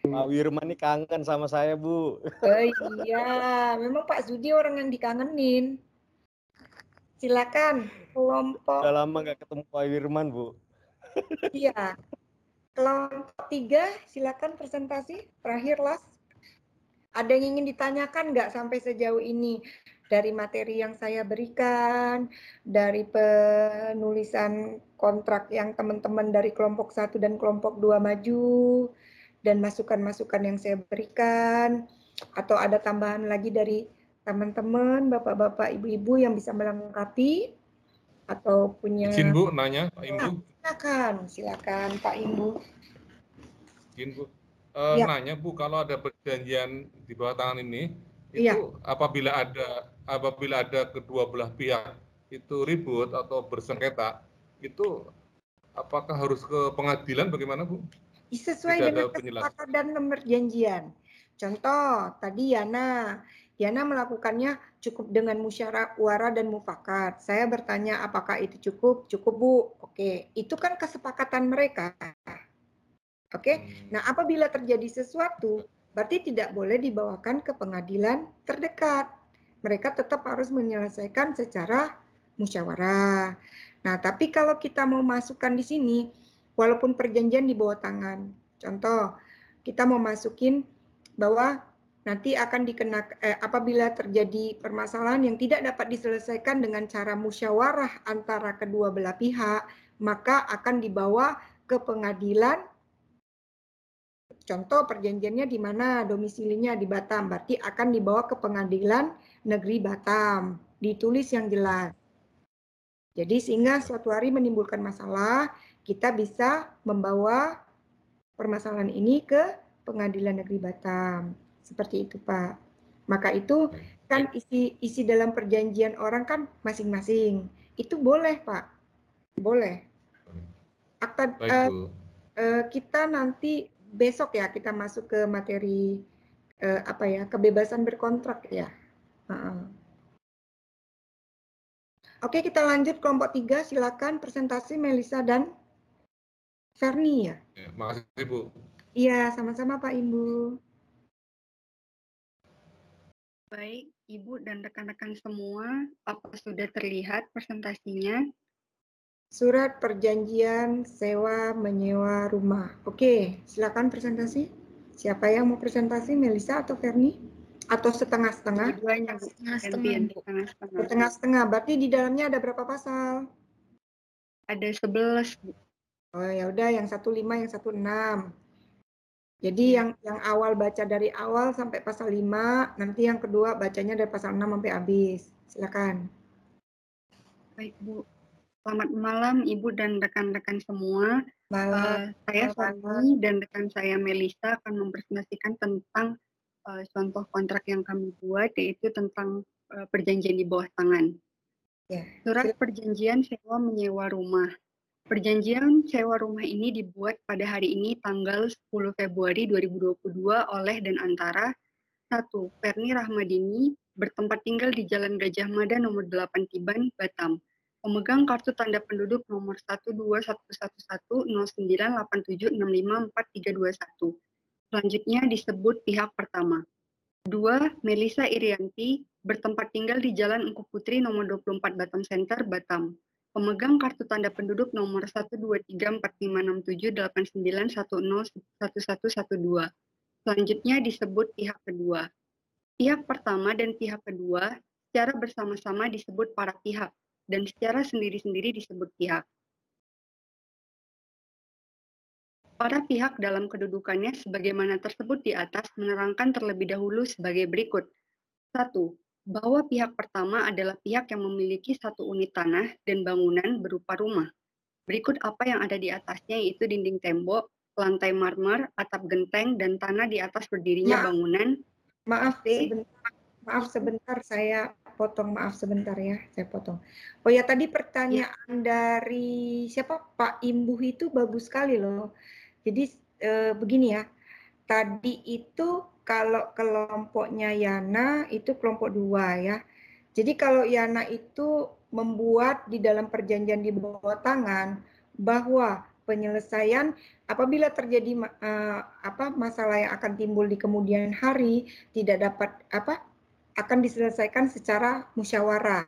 Pak Wirman ini kangen sama saya Bu. Oh iya, memang Pak Zudi orang yang dikangenin. Silakan kelompok. Udah lama nggak ketemu Pak Wirman Bu. Iya. Kelompok 3, silakan presentasi terakhir Las. Ada yang ingin ditanyakan nggak sampai sejauh ini dari materi yang saya berikan, dari penulisan kontrak yang teman-teman dari kelompok 1 dan kelompok 2 maju, dan masukan-masukan yang saya berikan, atau ada tambahan lagi dari teman-teman, bapak-bapak, ibu-ibu yang bisa melengkapi, atau punya... Izin Bu, nanya Pak Imbu. Silakan Pak Imbu. Izin Bu. Nanya Bu, kalau ada perjanjian di bawah tangan ini, itu apabila ada kedua belah pihak itu ribut atau bersengketa, itu apakah harus ke pengadilan bagaimana Bu? Sesuai dengan kesepakatan dan perjanjian. Contoh tadi Yana, Yana melakukannya cukup dengan musyawarah dan mufakat. Saya bertanya apakah itu cukup? Cukup, Bu. Oke, itu kan kesepakatan mereka. Oke, nah apabila terjadi sesuatu, berarti tidak boleh dibawakan ke pengadilan terdekat. Mereka tetap harus menyelesaikan secara musyawarah. Nah, tapi kalau kita mau masukkan di sini, walaupun perjanjian di bawah tangan, contoh, kita mau masukin bahwa nanti akan dikenakan apabila terjadi permasalahan yang tidak dapat diselesaikan dengan cara musyawarah antara kedua belah pihak, maka akan dibawa ke pengadilan. Contoh perjanjiannya di mana, domisilinya di Batam, berarti akan dibawa ke pengadilan negeri Batam, ditulis yang jelas. Jadi sehingga suatu hari menimbulkan masalah, kita bisa membawa permasalahan ini ke pengadilan negeri Batam. Seperti itu, Pak. Maka itu kan isi dalam perjanjian orang kan masing-masing. Itu boleh, Pak. Boleh. Akta kita nanti besok ya kita masuk ke materi kebebasan berkontrak ya. Oke, kita lanjut kelompok 3. Silakan presentasi Melisa dan Ferni ya. Makasih Bu. Iya, sama-sama Pak Imbu. Baik, Ibu dan rekan-rekan semua, apa sudah terlihat presentasinya? Surat perjanjian sewa menyewa rumah. Oke, silakan presentasi. Siapa yang mau presentasi, Melisa atau Ferni? Atau setengah-setengah? Dua-duanya, Bu. Gantian, setengah-setengah. Setengah-setengah, berarti di dalamnya ada berapa pasal? Ada 11, Bu. Oh ya udah, yang 15, yang 16. Jadi yang awal baca dari awal sampai pasal 5, nanti yang kedua bacanya dari pasal 6 sampai habis. Silakan. Baik, Bu. Selamat malam Ibu dan rekan-rekan semua. Saya Fanny dan rekan saya Melisa akan mempresentasikan tentang contoh kontrak yang kami buat, yaitu tentang perjanjian di bawah tangan. Surat perjanjian sewa menyewa rumah. Perjanjian sewa rumah ini dibuat pada hari ini tanggal 10 Februari 2022 oleh dan antara 1. Ferni Rahmadini, bertempat tinggal di Jalan Gajah Mada nomor 8 Tiban, Batam. Pemegang kartu tanda penduduk nomor 121110987654321. Selanjutnya disebut pihak pertama. 2. Melisa Irianti, bertempat tinggal di Jalan Engku Putri nomor 24 Batam Center, Batam. Pemegang kartu tanda penduduk nomor 123456789101112. Selanjutnya disebut pihak kedua. Pihak pertama dan pihak kedua secara bersama-sama disebut para pihak dan secara sendiri-sendiri disebut pihak. Para pihak dalam kedudukannya sebagaimana tersebut di atas menerangkan terlebih dahulu sebagai berikut. 1. Bahwa pihak pertama adalah pihak yang memiliki satu unit tanah dan bangunan berupa rumah. Berikut apa yang ada di atasnya, yaitu dinding tembok, lantai marmer, atap genteng, dan tanah di atas berdirinya bangunan. Maaf sebentar saya potong, maaf sebentar ya, saya potong. Oh ya, tadi pertanyaan dari siapa? Pak Imbu itu bagus sekali loh. Jadi begini ya, tadi itu kalau kelompoknya Yana itu kelompok 2 ya. Jadi kalau Yana itu membuat di dalam perjanjian di bawah tangan bahwa penyelesaian apabila terjadi masalah yang akan timbul di kemudian hari tidak dapat akan diselesaikan secara musyawarah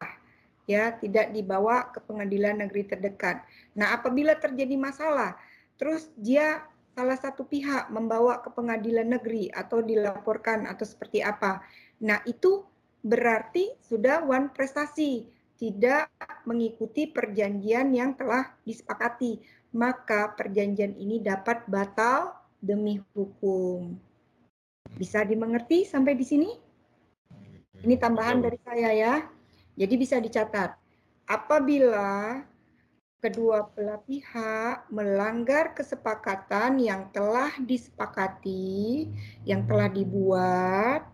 ya, tidak dibawa ke pengadilan negeri terdekat. Nah, apabila terjadi masalah terus dia salah satu pihak membawa ke pengadilan negeri atau dilaporkan atau seperti apa. Nah, itu berarti sudah one prestasi, tidak mengikuti perjanjian yang telah disepakati. Maka perjanjian ini dapat batal demi hukum. Bisa dimengerti sampai di sini? Ini tambahan dari saya ya. Jadi bisa dicatat. Apabila kedua belah pihak melanggar kesepakatan yang telah disepakati, yang telah dibuat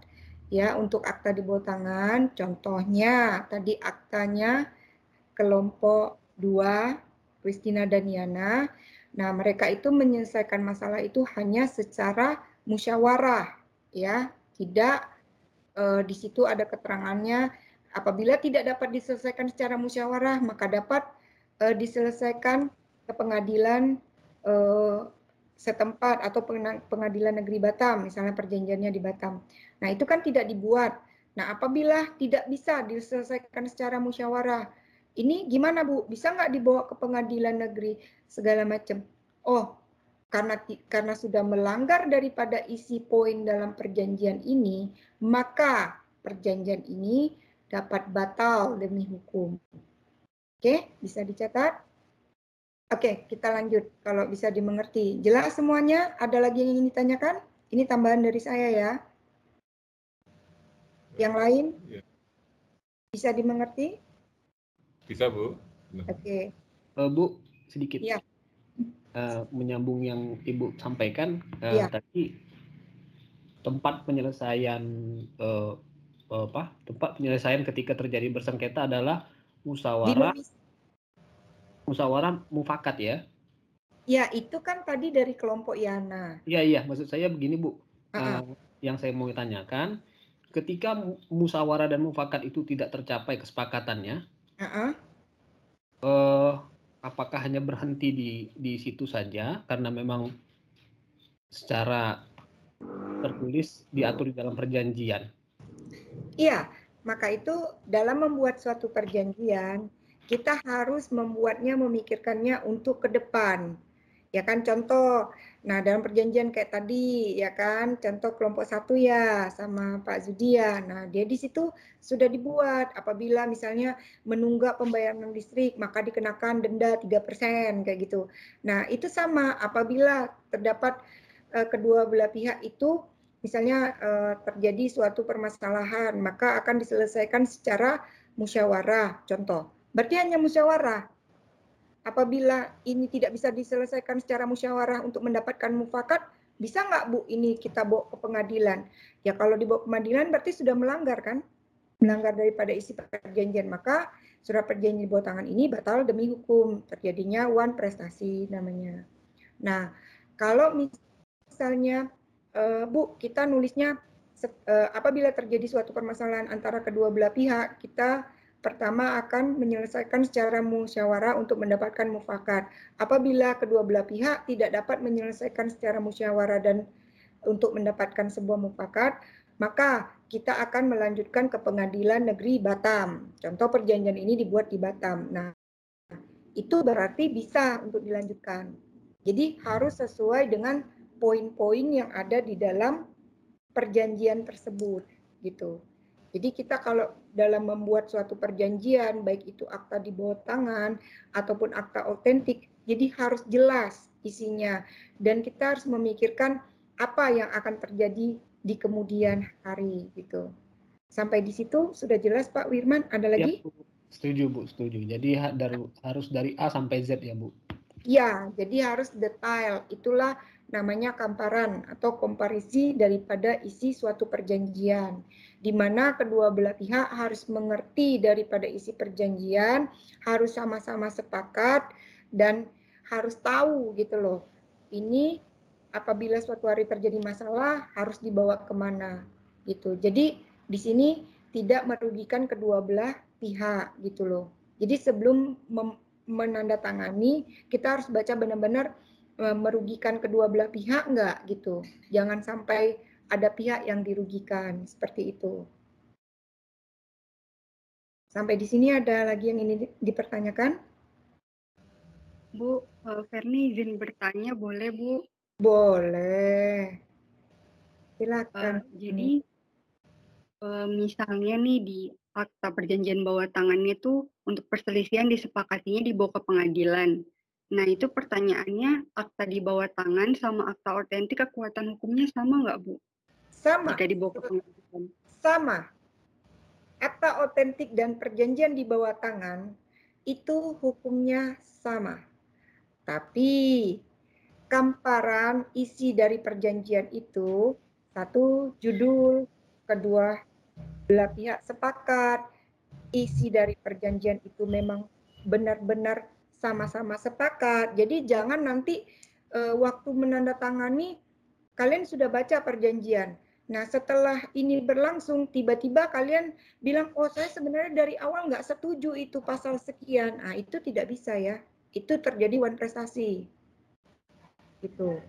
ya untuk akta di bawah tangan, contohnya tadi aktanya kelompok 2 Christina dan Yana. Nah, mereka itu menyelesaikan masalah itu hanya secara musyawarah ya, tidak di situ ada keterangannya, apabila tidak dapat diselesaikan secara musyawarah, maka dapat diselesaikan ke pengadilan setempat atau pengadilan negeri Batam, misalnya perjanjiannya di Batam. Nah, itu kan tidak dibuat. Nah, apabila tidak bisa diselesaikan secara musyawarah, ini gimana Bu? Bisa nggak dibawa ke pengadilan negeri segala macam? Oh, karena sudah melanggar daripada isi poin dalam perjanjian ini, maka perjanjian ini dapat batal demi hukum. Oke, bisa dicatat? Oke, kita lanjut. Kalau bisa dimengerti. Jelas semuanya? Ada lagi yang ingin ditanyakan? Ini tambahan dari saya ya. Yang lain? Bisa dimengerti? Bisa, Bu. Oke. Bu, sedikit. Ya. Menyambung yang Ibu sampaikan Ya. tadi, tempat penyelesaian tempat penyelesaian ketika terjadi bersengketa adalah musyawarah mufakat ya. Ya, itu kan tadi dari kelompok IANA. Iya, maksud saya begini Bu. Yang saya mau tanyakan, ketika musyawarah dan mufakat itu tidak tercapai kesepakatannya, apakah hanya berhenti di situ saja karena memang secara tertulis diatur di dalam perjanjian? Iya, maka itu dalam membuat suatu perjanjian, kita harus membuatnya, memikirkannya untuk ke depan. Ya kan, contoh, nah dalam perjanjian kayak tadi, ya kan, contoh kelompok 1 ya, sama Pak Zudia. Nah, dia di situ sudah dibuat, apabila misalnya menunggak pembayaran listrik, maka dikenakan denda 3%, kayak gitu. Nah, itu sama, apabila terdapat kedua belah pihak itu, misalnya terjadi suatu permasalahan, maka akan diselesaikan secara musyawarah, contoh. Berarti hanya musyawarah. Apabila ini tidak bisa diselesaikan secara musyawarah untuk mendapatkan mufakat, bisa nggak Bu ini kita bawa ke pengadilan? Ya kalau dibawa ke pengadilan berarti sudah melanggar kan? Melanggar daripada isi perjanjian. Maka surat perjanjian di bawah tangan ini batal demi hukum. Terjadinya wan prestasi namanya. Nah, kalau misalnya Bu, kita nulisnya apabila terjadi suatu permasalahan antara kedua belah pihak, kita pertama akan menyelesaikan secara musyawarah untuk mendapatkan mufakat. Apabila kedua belah pihak tidak dapat menyelesaikan secara musyawarah dan untuk mendapatkan sebuah mufakat, maka kita akan melanjutkan ke pengadilan negeri Batam. Contoh perjanjian ini dibuat di Batam. Nah, itu berarti bisa untuk dilanjutkan. Jadi harus sesuai dengan poin-poin yang ada di dalam perjanjian tersebut, gitu. Jadi kita kalau dalam membuat suatu perjanjian, baik itu akta di bawah tangan ataupun akta otentik, jadi harus jelas isinya. Dan kita harus memikirkan apa yang akan terjadi di kemudian hari, gitu. Sampai di situ sudah jelas Pak Wirman, ada lagi? Ya, setuju Bu, setuju. Jadi harus dari A sampai Z ya Bu? Ya, jadi harus detail. Itulah namanya kamparan atau komparisi daripada isi suatu perjanjian, di mana kedua belah pihak harus mengerti daripada isi perjanjian, harus sama-sama sepakat dan harus tahu gitu loh. Ini apabila suatu hari terjadi masalah harus dibawa kemana gitu. Jadi di sini tidak merugikan kedua belah pihak gitu loh. Jadi sebelum menandatangani, kita harus baca benar-benar merugikan kedua belah pihak enggak gitu. Jangan sampai ada pihak yang dirugikan, seperti itu. Sampai di sini ada lagi yang ingin dipertanyakan? Bu, Ferni izin bertanya boleh Bu? Boleh. Silakan. Jadi misalnya nih di akta perjanjian bawah tangannya itu untuk perselisihan disepakatinya dibawa ke pengadilan. Nah itu pertanyaannya, akta di bawah tangan sama akta otentik kekuatan hukumnya sama nggak Bu? Sama. Jika dibawa ke pengadilan. Sama. Akta otentik dan perjanjian di bawah tangan itu hukumnya sama. Tapi kamparan isi dari perjanjian itu, satu judul, kedua belah pihak sepakat, isi dari perjanjian itu memang benar-benar sama-sama sepakat. Jadi jangan nanti waktu menandatangani kalian sudah baca perjanjian, Nah, setelah ini berlangsung, tiba-tiba kalian bilang, oh saya sebenarnya dari awal nggak setuju itu pasal sekian. Nah, itu tidak bisa ya. Itu terjadi wan prestasi. Gitu.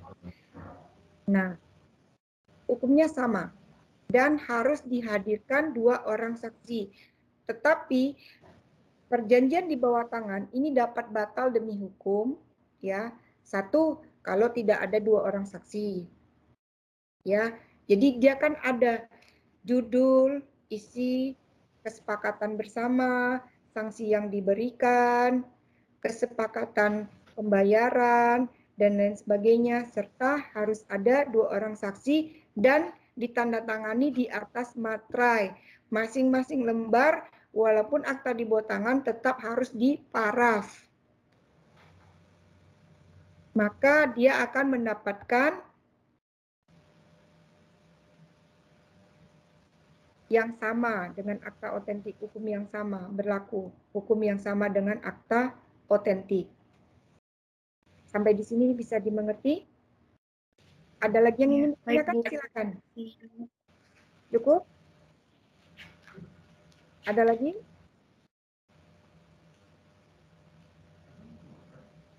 Nah, hukumnya sama. Dan harus dihadirkan 2 orang saksi. Tetapi perjanjian di bawah tangan ini dapat batal demi hukum. Ya, 1, kalau tidak ada 2 orang saksi. Ya, jadi dia kan ada judul, isi, kesepakatan bersama, sanksi yang diberikan, kesepakatan pembayaran, dan lain sebagainya, serta harus ada 2 orang saksi dan ditandatangani di atas materai. Masing-masing lembar, walaupun akta di bawah tangan, tetap harus diparaf. Maka dia akan mendapatkan yang sama dengan akta otentik, hukum yang sama berlaku, hukum yang sama dengan akta otentik. Sampai di sini bisa dimengerti? Ada lagi yang ingin ditanyakan? Silakan. Cukup? Ada lagi?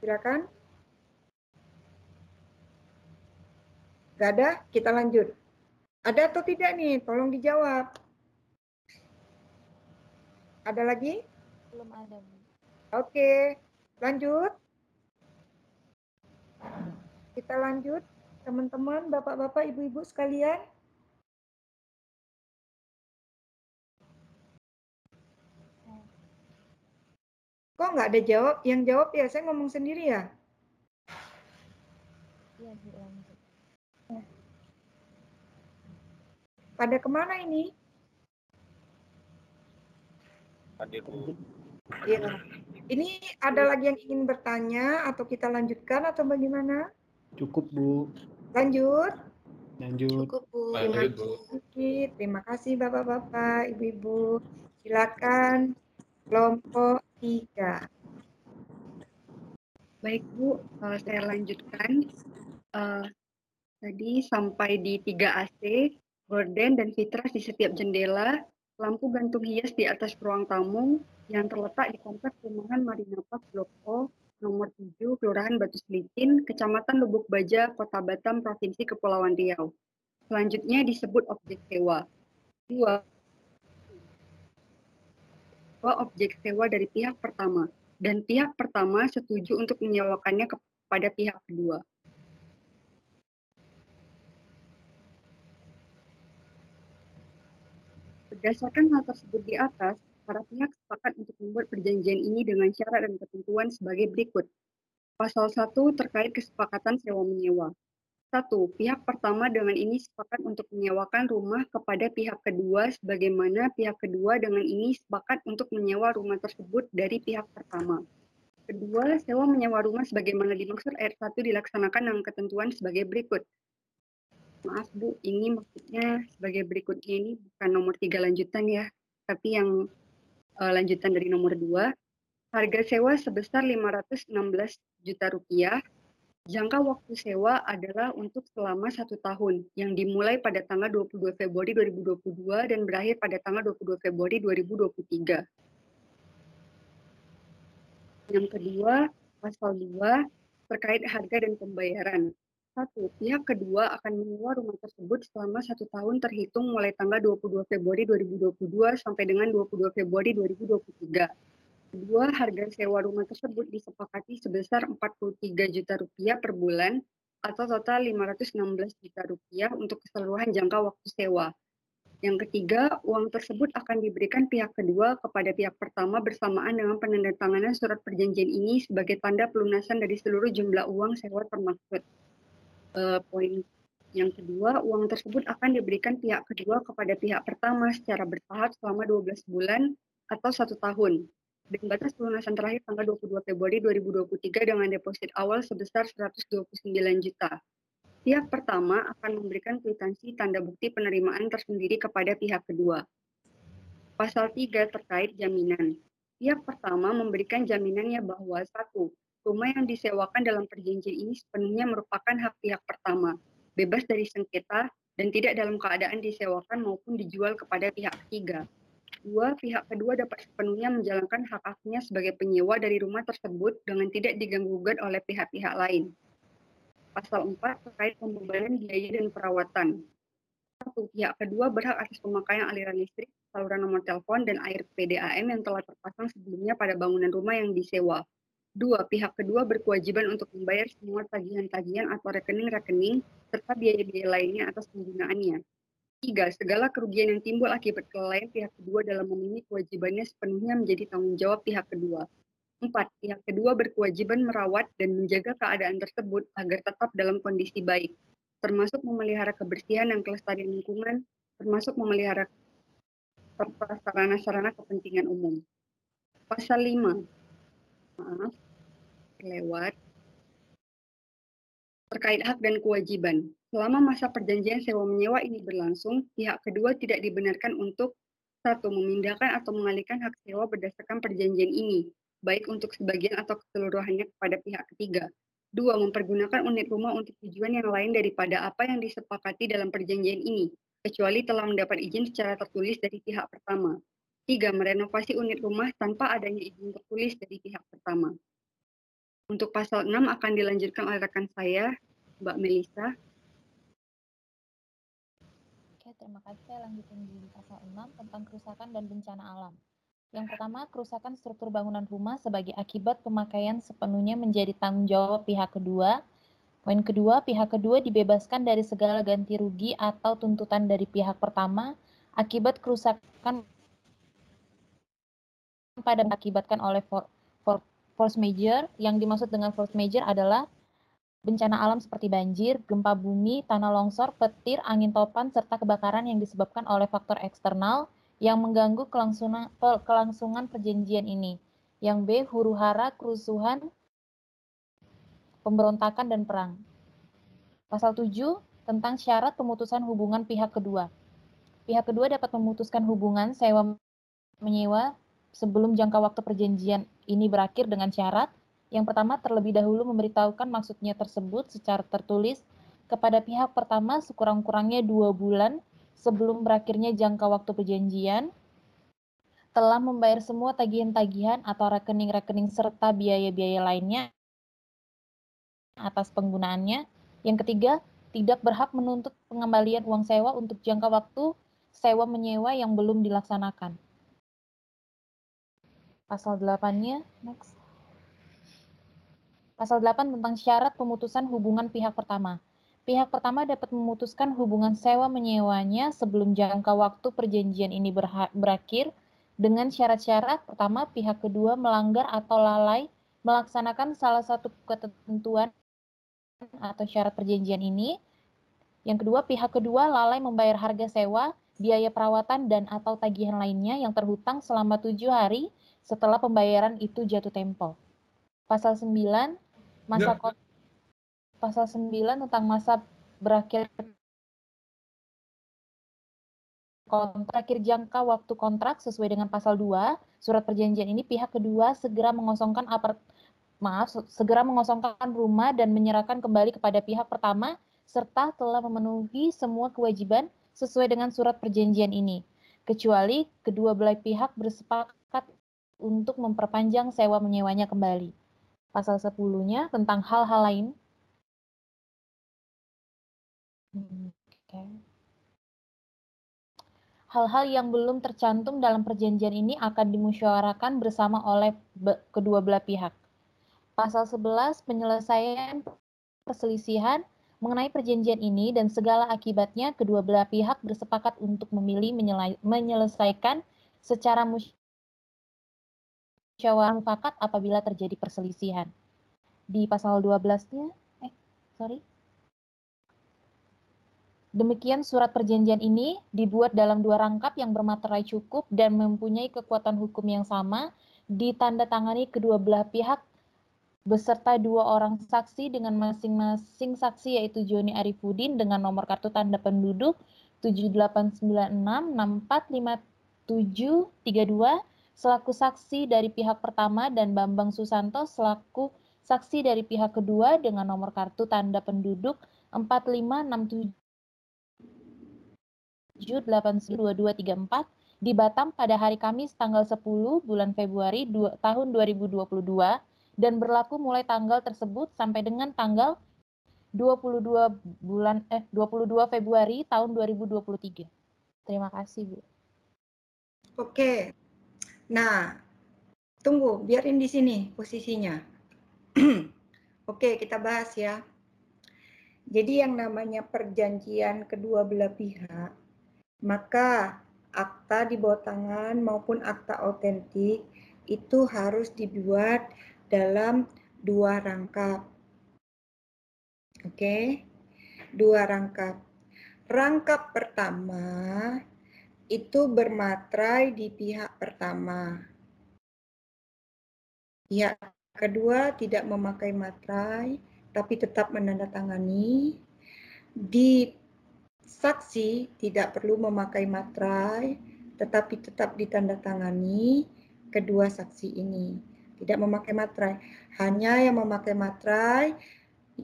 Silakan. Gak ada? Kita lanjut. Ada atau tidak nih? Tolong dijawab. Ada lagi? Belum ada, Bu. Oke, lanjut. Kita lanjut, teman-teman, bapak-bapak, ibu-ibu sekalian. Kok nggak ada jawab? Yang jawab ya, saya ngomong sendiri ya? Iya, Bu, lanjut. Pada kemana ini? Hadir, Bu. Ya. Ini ada lagi yang ingin bertanya atau kita lanjutkan atau bagaimana? Cukup, Bu. Lanjut. Lanjut. Cukup, Bu. Lanjut, Bu. Terima kasih Bapak-bapak, Ibu-ibu. Silakan kelompok 3. Baik Bu, saya lanjutkan. Tadi sampai di 3 AC, gorden dan vitras di setiap jendela, lampu gantung hias di atas ruang tamu yang terletak di kompleks perumahan Marina Park Blok O, nomor 7, Kelurahan Batu Selitin, Kecamatan Lubuk Baja, Kota Batam, Provinsi Kepulauan Riau. Selanjutnya disebut objek sewa. 2. Objek sewa dari pihak pertama, dan pihak pertama setuju untuk menyewakannya kepada pihak kedua. Berdasarkan hal tersebut di atas, para pihak sepakat untuk membuat perjanjian ini dengan syarat dan ketentuan sebagai berikut. Pasal 1 terkait kesepakatan sewa-menyewa. 1. Pihak pertama dengan ini sepakat untuk menyewakan rumah kepada pihak kedua sebagaimana pihak kedua dengan ini sepakat untuk menyewa rumah tersebut dari pihak pertama. Kedua, sewa menyewa rumah sebagaimana dimaksud ayat 1 dilaksanakan dengan ketentuan sebagai berikut. Maaf Bu, ini maksudnya sebagai berikutnya ini bukan nomor 3 lanjutan ya, tapi yang lanjutan dari nomor 2. Harga sewa sebesar 516 juta rupiah. Jangka waktu sewa adalah untuk selama 1 tahun, yang dimulai pada tanggal 22 Februari 2022 dan berakhir pada tanggal 22 Februari 2023. Yang kedua, pasal 2 terkait harga dan pembayaran. 1. Pihak kedua akan menyewa rumah tersebut selama 1 tahun terhitung mulai tanggal 22 Februari 2022 sampai dengan 22 Februari 2023. Kedua, harga sewa rumah tersebut disepakati sebesar 43 juta rupiah per bulan atau total 516 juta rupiah untuk keseluruhan jangka waktu sewa. Yang ketiga, uang tersebut akan diberikan pihak kedua kepada pihak pertama bersamaan dengan penandatanganan surat perjanjian ini sebagai tanda pelunasan dari seluruh jumlah uang sewa termaksud. Poin yang kedua, uang tersebut akan diberikan pihak kedua kepada pihak pertama secara bertahap selama 12 bulan atau 1 tahun. Dan batas pelunasan terakhir tanggal 22 Februari 2023 dengan deposit awal sebesar 129 juta. Pihak pertama akan memberikan kwitansi tanda bukti penerimaan tersendiri kepada pihak kedua. Pasal 3 terkait jaminan. Pihak pertama memberikan jaminannya bahwa 1. Rumah yang disewakan dalam perjanjian ini sepenuhnya merupakan hak pihak pertama, bebas dari sengketa, dan tidak dalam keadaan disewakan maupun dijual kepada pihak ketiga. 2. Pihak kedua dapat sepenuhnya menjalankan hak-haknya sebagai penyewa dari rumah tersebut dengan tidak diganggu-gugat oleh pihak-pihak lain. Pasal 4 terkait pembebanan biaya dan perawatan. 1. Pihak kedua berhak atas pemakaian aliran listrik, saluran nomor telepon, dan air PDAM yang telah terpasang sebelumnya pada bangunan rumah yang disewa. 2. Pihak kedua berkewajiban untuk membayar semua tagihan-tagihan atau rekening-rekening serta biaya-biaya lainnya atas penggunaannya. 3. Segala kerugian yang timbul akibat kelalaian pihak kedua dalam memenuhi kewajibannya sepenuhnya menjadi tanggung jawab pihak kedua. 4. Pihak kedua berkewajiban merawat dan menjaga keadaan tersebut agar tetap dalam kondisi baik, termasuk memelihara kebersihan dan kelestarian lingkungan, termasuk memelihara serta sarana-sarana kepentingan umum. Pasal 5. Maaf, lewat. Terkait hak dan kewajiban. Selama masa perjanjian sewa-menyewa ini berlangsung, pihak kedua tidak dibenarkan untuk 1. Memindahkan atau mengalihkan hak sewa berdasarkan perjanjian ini, baik untuk sebagian atau keseluruhannya kepada pihak ketiga. 2. Mempergunakan unit rumah untuk tujuan yang lain daripada apa yang disepakati dalam perjanjian ini, kecuali telah mendapat izin secara tertulis dari pihak pertama. 3. Merenovasi unit rumah tanpa adanya izin tertulis dari pihak pertama. Untuk pasal 6 akan dilanjutkan oleh rekan saya, Mbak Melisa. Oke, terima kasih. Saya lanjutin di pasal 6 tentang kerusakan dan bencana alam. Yang pertama, kerusakan struktur bangunan rumah sebagai akibat pemakaian sepenuhnya menjadi tanggung jawab pihak kedua. Poin kedua, pihak kedua dibebaskan dari segala ganti rugi atau tuntutan dari pihak pertama akibat kerusakan pada akibatkan oleh force major. Yang dimaksud dengan force major adalah bencana alam seperti banjir, gempa bumi, tanah longsor, petir, angin topan, serta kebakaran yang disebabkan oleh faktor eksternal yang mengganggu kelangsungan perjanjian ini. Yang B, huru-hara, kerusuhan, pemberontakan, dan perang. Pasal 7 tentang syarat pemutusan hubungan pihak kedua. Pihak kedua dapat memutuskan hubungan sewa-menyewa sebelum jangka waktu perjanjian ini berakhir dengan syarat. Yang pertama, terlebih dahulu memberitahukan maksudnya tersebut secara tertulis kepada pihak pertama sekurang-kurangnya 2 bulan sebelum berakhirnya jangka waktu perjanjian, telah membayar semua tagihan-tagihan atau rekening-rekening serta biaya-biaya lainnya atas penggunaannya. Yang ketiga, tidak berhak menuntut pengembalian uang sewa untuk jangka waktu sewa-menyewa yang belum dilaksanakan. Pasal 8-nya, next. Pasal 8 tentang syarat pemutusan hubungan pihak pertama. Pihak pertama dapat memutuskan hubungan sewa-menyewanya sebelum jangka waktu perjanjian ini berakhir dengan syarat-syarat. Pertama, pihak kedua melanggar atau lalai melaksanakan salah satu ketentuan atau syarat perjanjian ini. Yang kedua, pihak kedua lalai membayar harga sewa, biaya perawatan, dan atau tagihan lainnya yang terhutang selama 7 hari setelah pembayaran itu jatuh tempo. Pasal 9 Pasal 9 tentang masa berakhir terakhir jangka waktu kontrak sesuai dengan pasal 2 surat perjanjian ini, pihak kedua segera mengosongkan rumah dan menyerahkan kembali kepada pihak pertama serta telah memenuhi semua kewajiban sesuai dengan surat perjanjian ini, kecuali kedua belah pihak bersepakat untuk memperpanjang sewa menyewanya kembali. Pasal 10-nya tentang hal-hal lain. Hal-hal yang belum tercantum dalam perjanjian ini akan dimusyawarahkan bersama oleh kedua belah pihak. Pasal 11, penyelesaian perselisihan mengenai perjanjian ini dan segala akibatnya, kedua belah pihak bersepakat untuk memilih menyelesaikan secara musyawarah mufakat apabila terjadi perselisihan. Di pasal 12-nya, Demikian surat perjanjian ini dibuat dalam 2 rangkap yang bermaterai cukup dan mempunyai kekuatan hukum yang sama, ditandatangani kedua belah pihak beserta 2 orang saksi dengan masing-masing saksi yaitu Joni Arifudin dengan nomor kartu tanda penduduk 7896645732 selaku saksi dari pihak pertama dan Bambang Susanto selaku saksi dari pihak kedua dengan nomor kartu tanda penduduk 4567 2234 di Batam pada hari Kamis tanggal 10 bulan Februari tahun 2022 dan berlaku mulai tanggal tersebut sampai dengan tanggal 22 Februari tahun 2023. Terima kasih, Bu. Oke. Nah, tunggu, biarin di sini posisinya. Oke, kita bahas ya. Jadi yang namanya perjanjian kedua belah pihak, maka akta di bawah tangan maupun akta autentik itu harus dibuat dalam 2 rangkap. Oke, 2 rangkap. Rangkap pertama itu bermaterai di pihak pertama. Pihak kedua tidak memakai materai, tapi tetap menandatangani. Di saksi tidak perlu memakai materai, tetapi tetap ditandatangani kedua saksi ini. Tidak memakai materai. Hanya yang memakai materai,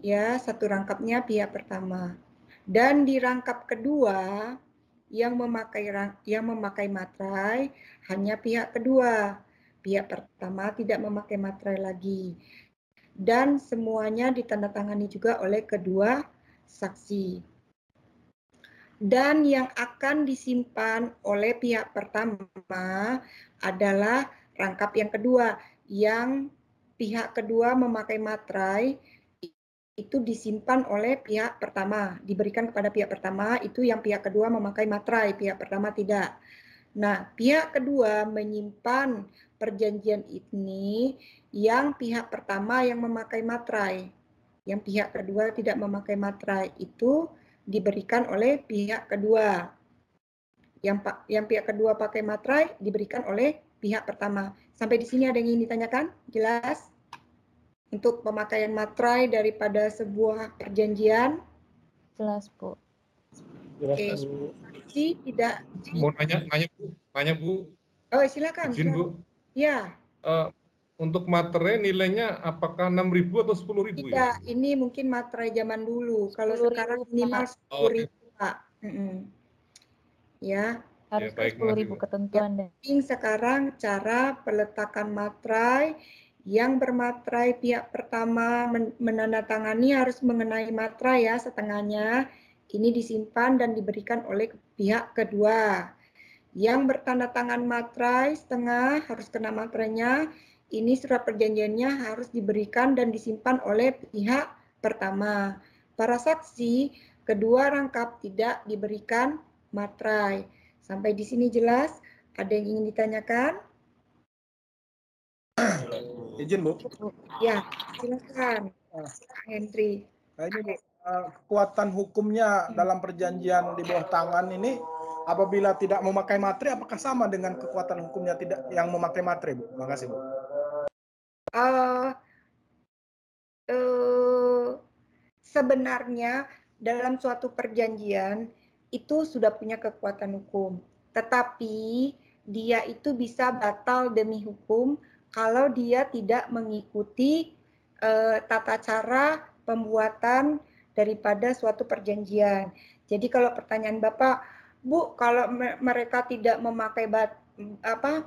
ya satu rangkapnya pihak pertama. Dan di rangkap kedua, yang memakai materai hanya pihak kedua. Pihak pertama tidak memakai materai lagi. Dan semuanya ditandatangani juga oleh kedua saksi. Dan yang akan disimpan oleh pihak pertama adalah rangkap yang kedua, yang pihak kedua memakai materai itu disimpan oleh pihak pertama, diberikan kepada pihak pertama, itu yang pihak kedua memakai materai, pihak pertama tidak. Nah, pihak kedua menyimpan perjanjian ini yang pihak pertama yang memakai materai. Yang pihak kedua tidak memakai materai itu diberikan oleh pihak kedua. Yang pihak kedua pakai materai diberikan oleh pihak pertama. Sampai di sini ada yang ingin ditanyakan? Jelas? Untuk pemakaian materai daripada sebuah perjanjian? Jelas, Bu. Oke. Tidak. Mau nanya Bu. Oh, silakan. Izin, Bu. Ya. Untuk materai nilainya apakah 6.000 atau 10.000 Tidak, ya? ini mungkin materai zaman dulu. Kalau sekarang minimal 10.000, Pak. Ya. Harus ya, 10.000 ketentuan. Yang sekarang cara peletakan materai yang bermaterai pihak pertama menandatangani harus mengenai materai ya setengahnya. Ini disimpan dan diberikan oleh pihak kedua. Yang bertanda tangan materai setengah harus kena materainya. Ini surat perjanjiannya harus diberikan dan disimpan oleh pihak pertama. Para saksi kedua rangkap tidak diberikan materai. Sampai di sini jelas? Ada yang ingin ditanyakan? Izin, Bu. Ya, silakan. Henry. Nah, ini, Bu, kekuatan hukumnya dalam perjanjian di bawah tangan ini apabila tidak memakai materai, apakah sama dengan kekuatan hukumnya tidak yang memakai materai, Bu? Terima kasih, Bu. Sebenarnya dalam suatu perjanjian itu sudah punya kekuatan hukum, tetapi dia itu bisa batal demi hukum kalau dia tidak mengikuti tata cara pembuatan daripada suatu perjanjian. Jadi kalau pertanyaan Bapak, Bu, kalau mereka tidak memakai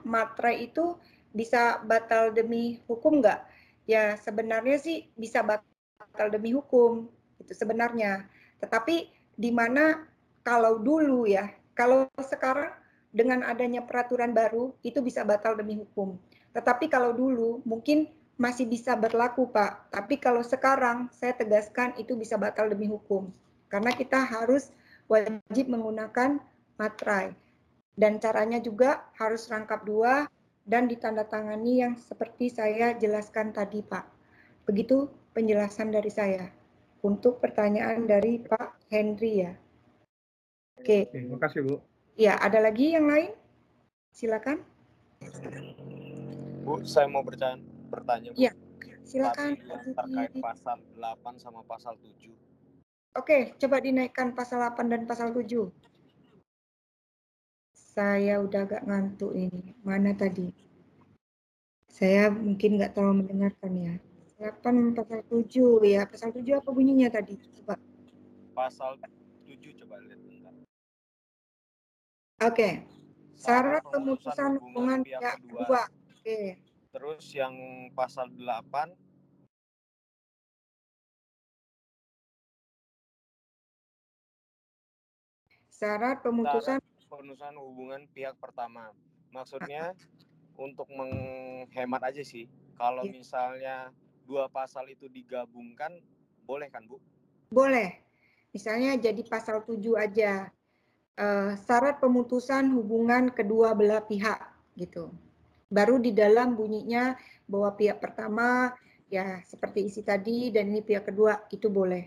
materai itu bisa batal demi hukum nggak? Ya sebenarnya sih bisa batal demi hukum itu sebenarnya. Tetapi di mana kalau dulu ya, kalau sekarang dengan adanya peraturan baru itu bisa batal demi hukum. Tetapi kalau dulu mungkin masih bisa berlaku, Pak. Tapi kalau sekarang saya tegaskan itu bisa batal demi hukum. Karena kita harus wajib menggunakan materai. Dan caranya juga harus rangkap 2 dan ditandatangani yang seperti saya jelaskan tadi, Pak. Begitu penjelasan dari saya. Untuk pertanyaan dari Pak Henry ya. Oke. Terima kasih, Bu. Ya, ada lagi yang lain? Silakan. Bu, saya mau bertanya. Iya, silakan. Terkait pasal 8 sama pasal 7. Oke, coba dinaikkan pasal 8 dan pasal 7. Saya udah agak ngantuk ini. Mana tadi? Saya mungkin nggak terlalu mendengarkan ya. 8 pasal 7 ya. Pasal 7 apa bunyinya tadi? Coba. Pasal 7 coba lihat bentar. Oke. Syarat pemutusan hubungan pihak kedua. Oke. Terus yang pasal 8 syarat pemutusan hubungan pihak pertama. Maksudnya untuk menghemat aja sih. Kalau misalnya dua pasal itu digabungkan, boleh kan, Bu? Boleh. Misalnya jadi pasal 7 aja. Syarat pemutusan hubungan kedua belah pihak gitu. Baru di dalam bunyinya bahwa pihak pertama ya seperti isi tadi dan ini pihak kedua itu boleh.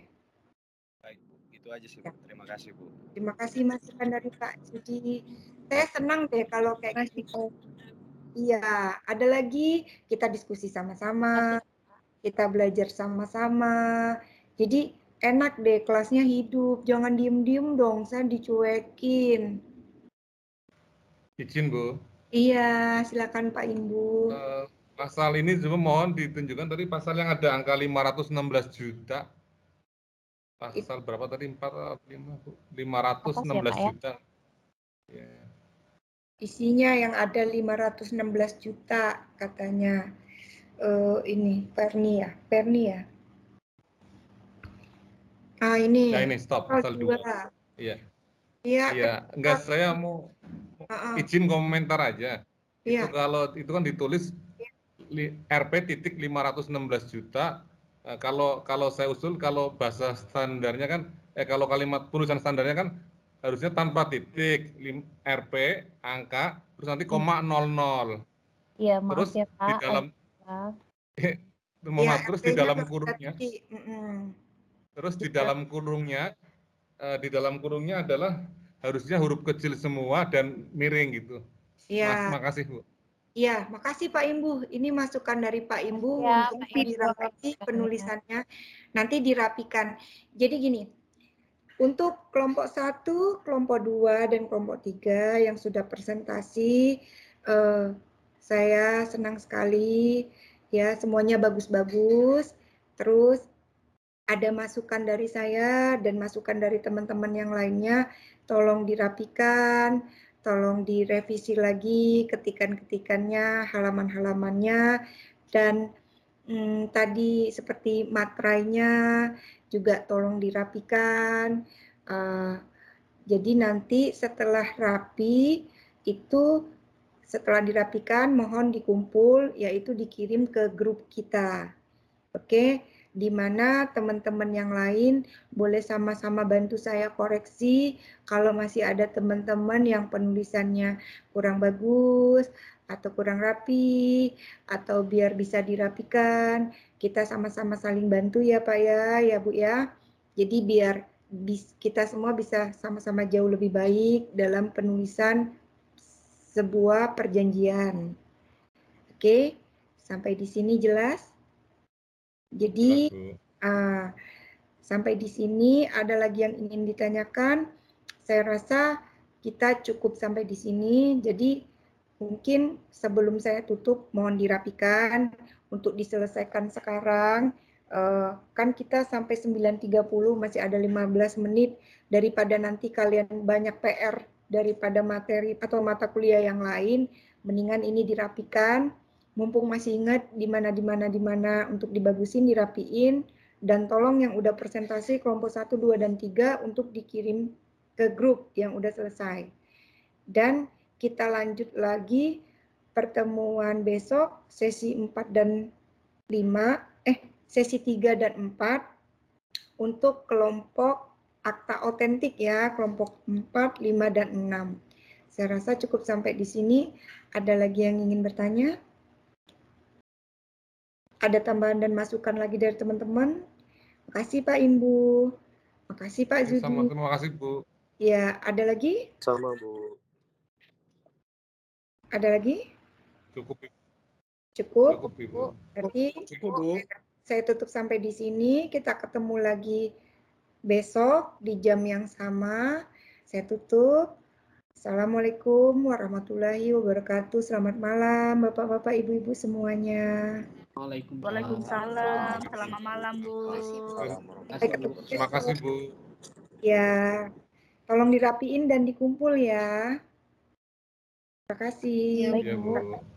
Baik, Bu. Itu aja sih, Bu. Terima kasih, Bu. Terima kasih masukan dari Pak Sudi. Saya senang deh kalau kayak gitu. Iya, ada lagi kita diskusi sama-sama, kita belajar sama-sama. Jadi enak deh kelasnya hidup, jangan diem-diem dong, saya dicuekin. Izin, Bu. Iya, silakan Pak Imbu. Pasal ini cuma mohon ditunjukkan tadi pasal yang ada angka 516 juta. Pasal berapa tadi? 4 atau 5, Bu? 516 juta. Ya. Isinya yang ada 516 juta katanya. Ini Perni ya. Ah ini. Nah ini stop pasal 2. Iya. Iya, enggak, saya mau izin komentar aja. Itu kalau itu kan ditulis Rp titik 516 juta. Kalau saya usul, kalau bahasa standarnya kan, kalau kalimat tulisan standarnya kan harusnya tanpa titik, Rp angka, terus nanti koma 00. Iya, maaf terus ya Pak. di dalam terus di dalam kurungnya. Terus di dalam kurungnya adalah harusnya huruf kecil semua dan miring gitu. Iya. Makasih, Bu. Iya, makasih Pak Imbu. Ini masukan dari Pak Imbu untuk dirapi penulisannya. Nanti dirapikan. Jadi gini, untuk kelompok 1, kelompok 2, dan kelompok 3 yang sudah presentasi, saya senang sekali. Ya, semuanya bagus-bagus. Terus ada masukan dari saya dan masukan dari teman-teman yang lainnya, tolong dirapikan, tolong direvisi lagi ketikan-ketikannya, halaman-halamannya, dan tadi seperti materainya juga tolong dirapikan. Jadi nanti setelah rapi itu setelah dirapikan mohon dikumpul yaitu dikirim ke grup kita. Oke, di mana teman-teman yang lain boleh sama-sama bantu saya koreksi kalau masih ada teman-teman yang penulisannya kurang bagus atau kurang rapi atau biar bisa dirapikan, kita sama-sama saling bantu ya Pak ya Bu ya. Jadi biar kita semua bisa sama-sama jauh lebih baik dalam penulisan sebuah perjanjian. Oke, sampai di sini jelas? Jadi sampai di sini ada lagi yang ingin ditanyakan. Saya rasa kita cukup sampai di sini. Jadi mungkin sebelum saya tutup mohon dirapikan untuk diselesaikan sekarang. Kan kita sampai 9.30 masih ada 15 menit daripada nanti kalian banyak PR daripada materi atau mata kuliah yang lain. Mendingan ini dirapikan. Mumpung masih ingat di mana untuk dibagusin, dirapiin, dan tolong yang udah presentasi kelompok 1, 2, dan 3 untuk dikirim ke grup yang udah selesai. Dan kita lanjut lagi pertemuan besok sesi 4 dan 5, sesi 3 dan 4 untuk kelompok akta otentik ya, kelompok 4, 5, dan 6. Saya rasa cukup sampai di sini. Ada lagi yang ingin bertanya? Ada tambahan dan masukan lagi dari teman-teman? Makasih Pak Imbu. Makasih Pak Zudi. Sama, terima kasih Bu. Ya, ada lagi? Sama Bu. Ada lagi? Cukup. Cukup? Cukup Ibu. Berarti saya tutup sampai di sini. Kita ketemu lagi besok di jam yang sama. Saya tutup. Assalamualaikum warahmatullahi wabarakatuh. Selamat malam Bapak-bapak, Ibu-ibu semuanya. Waalaikumsalam. Selamat malam, Bu. Terima kasih, Bu. Ya, tolong dirapiin dan dikumpul ya. Terima kasih. Baik, Ya, Bu. Bu.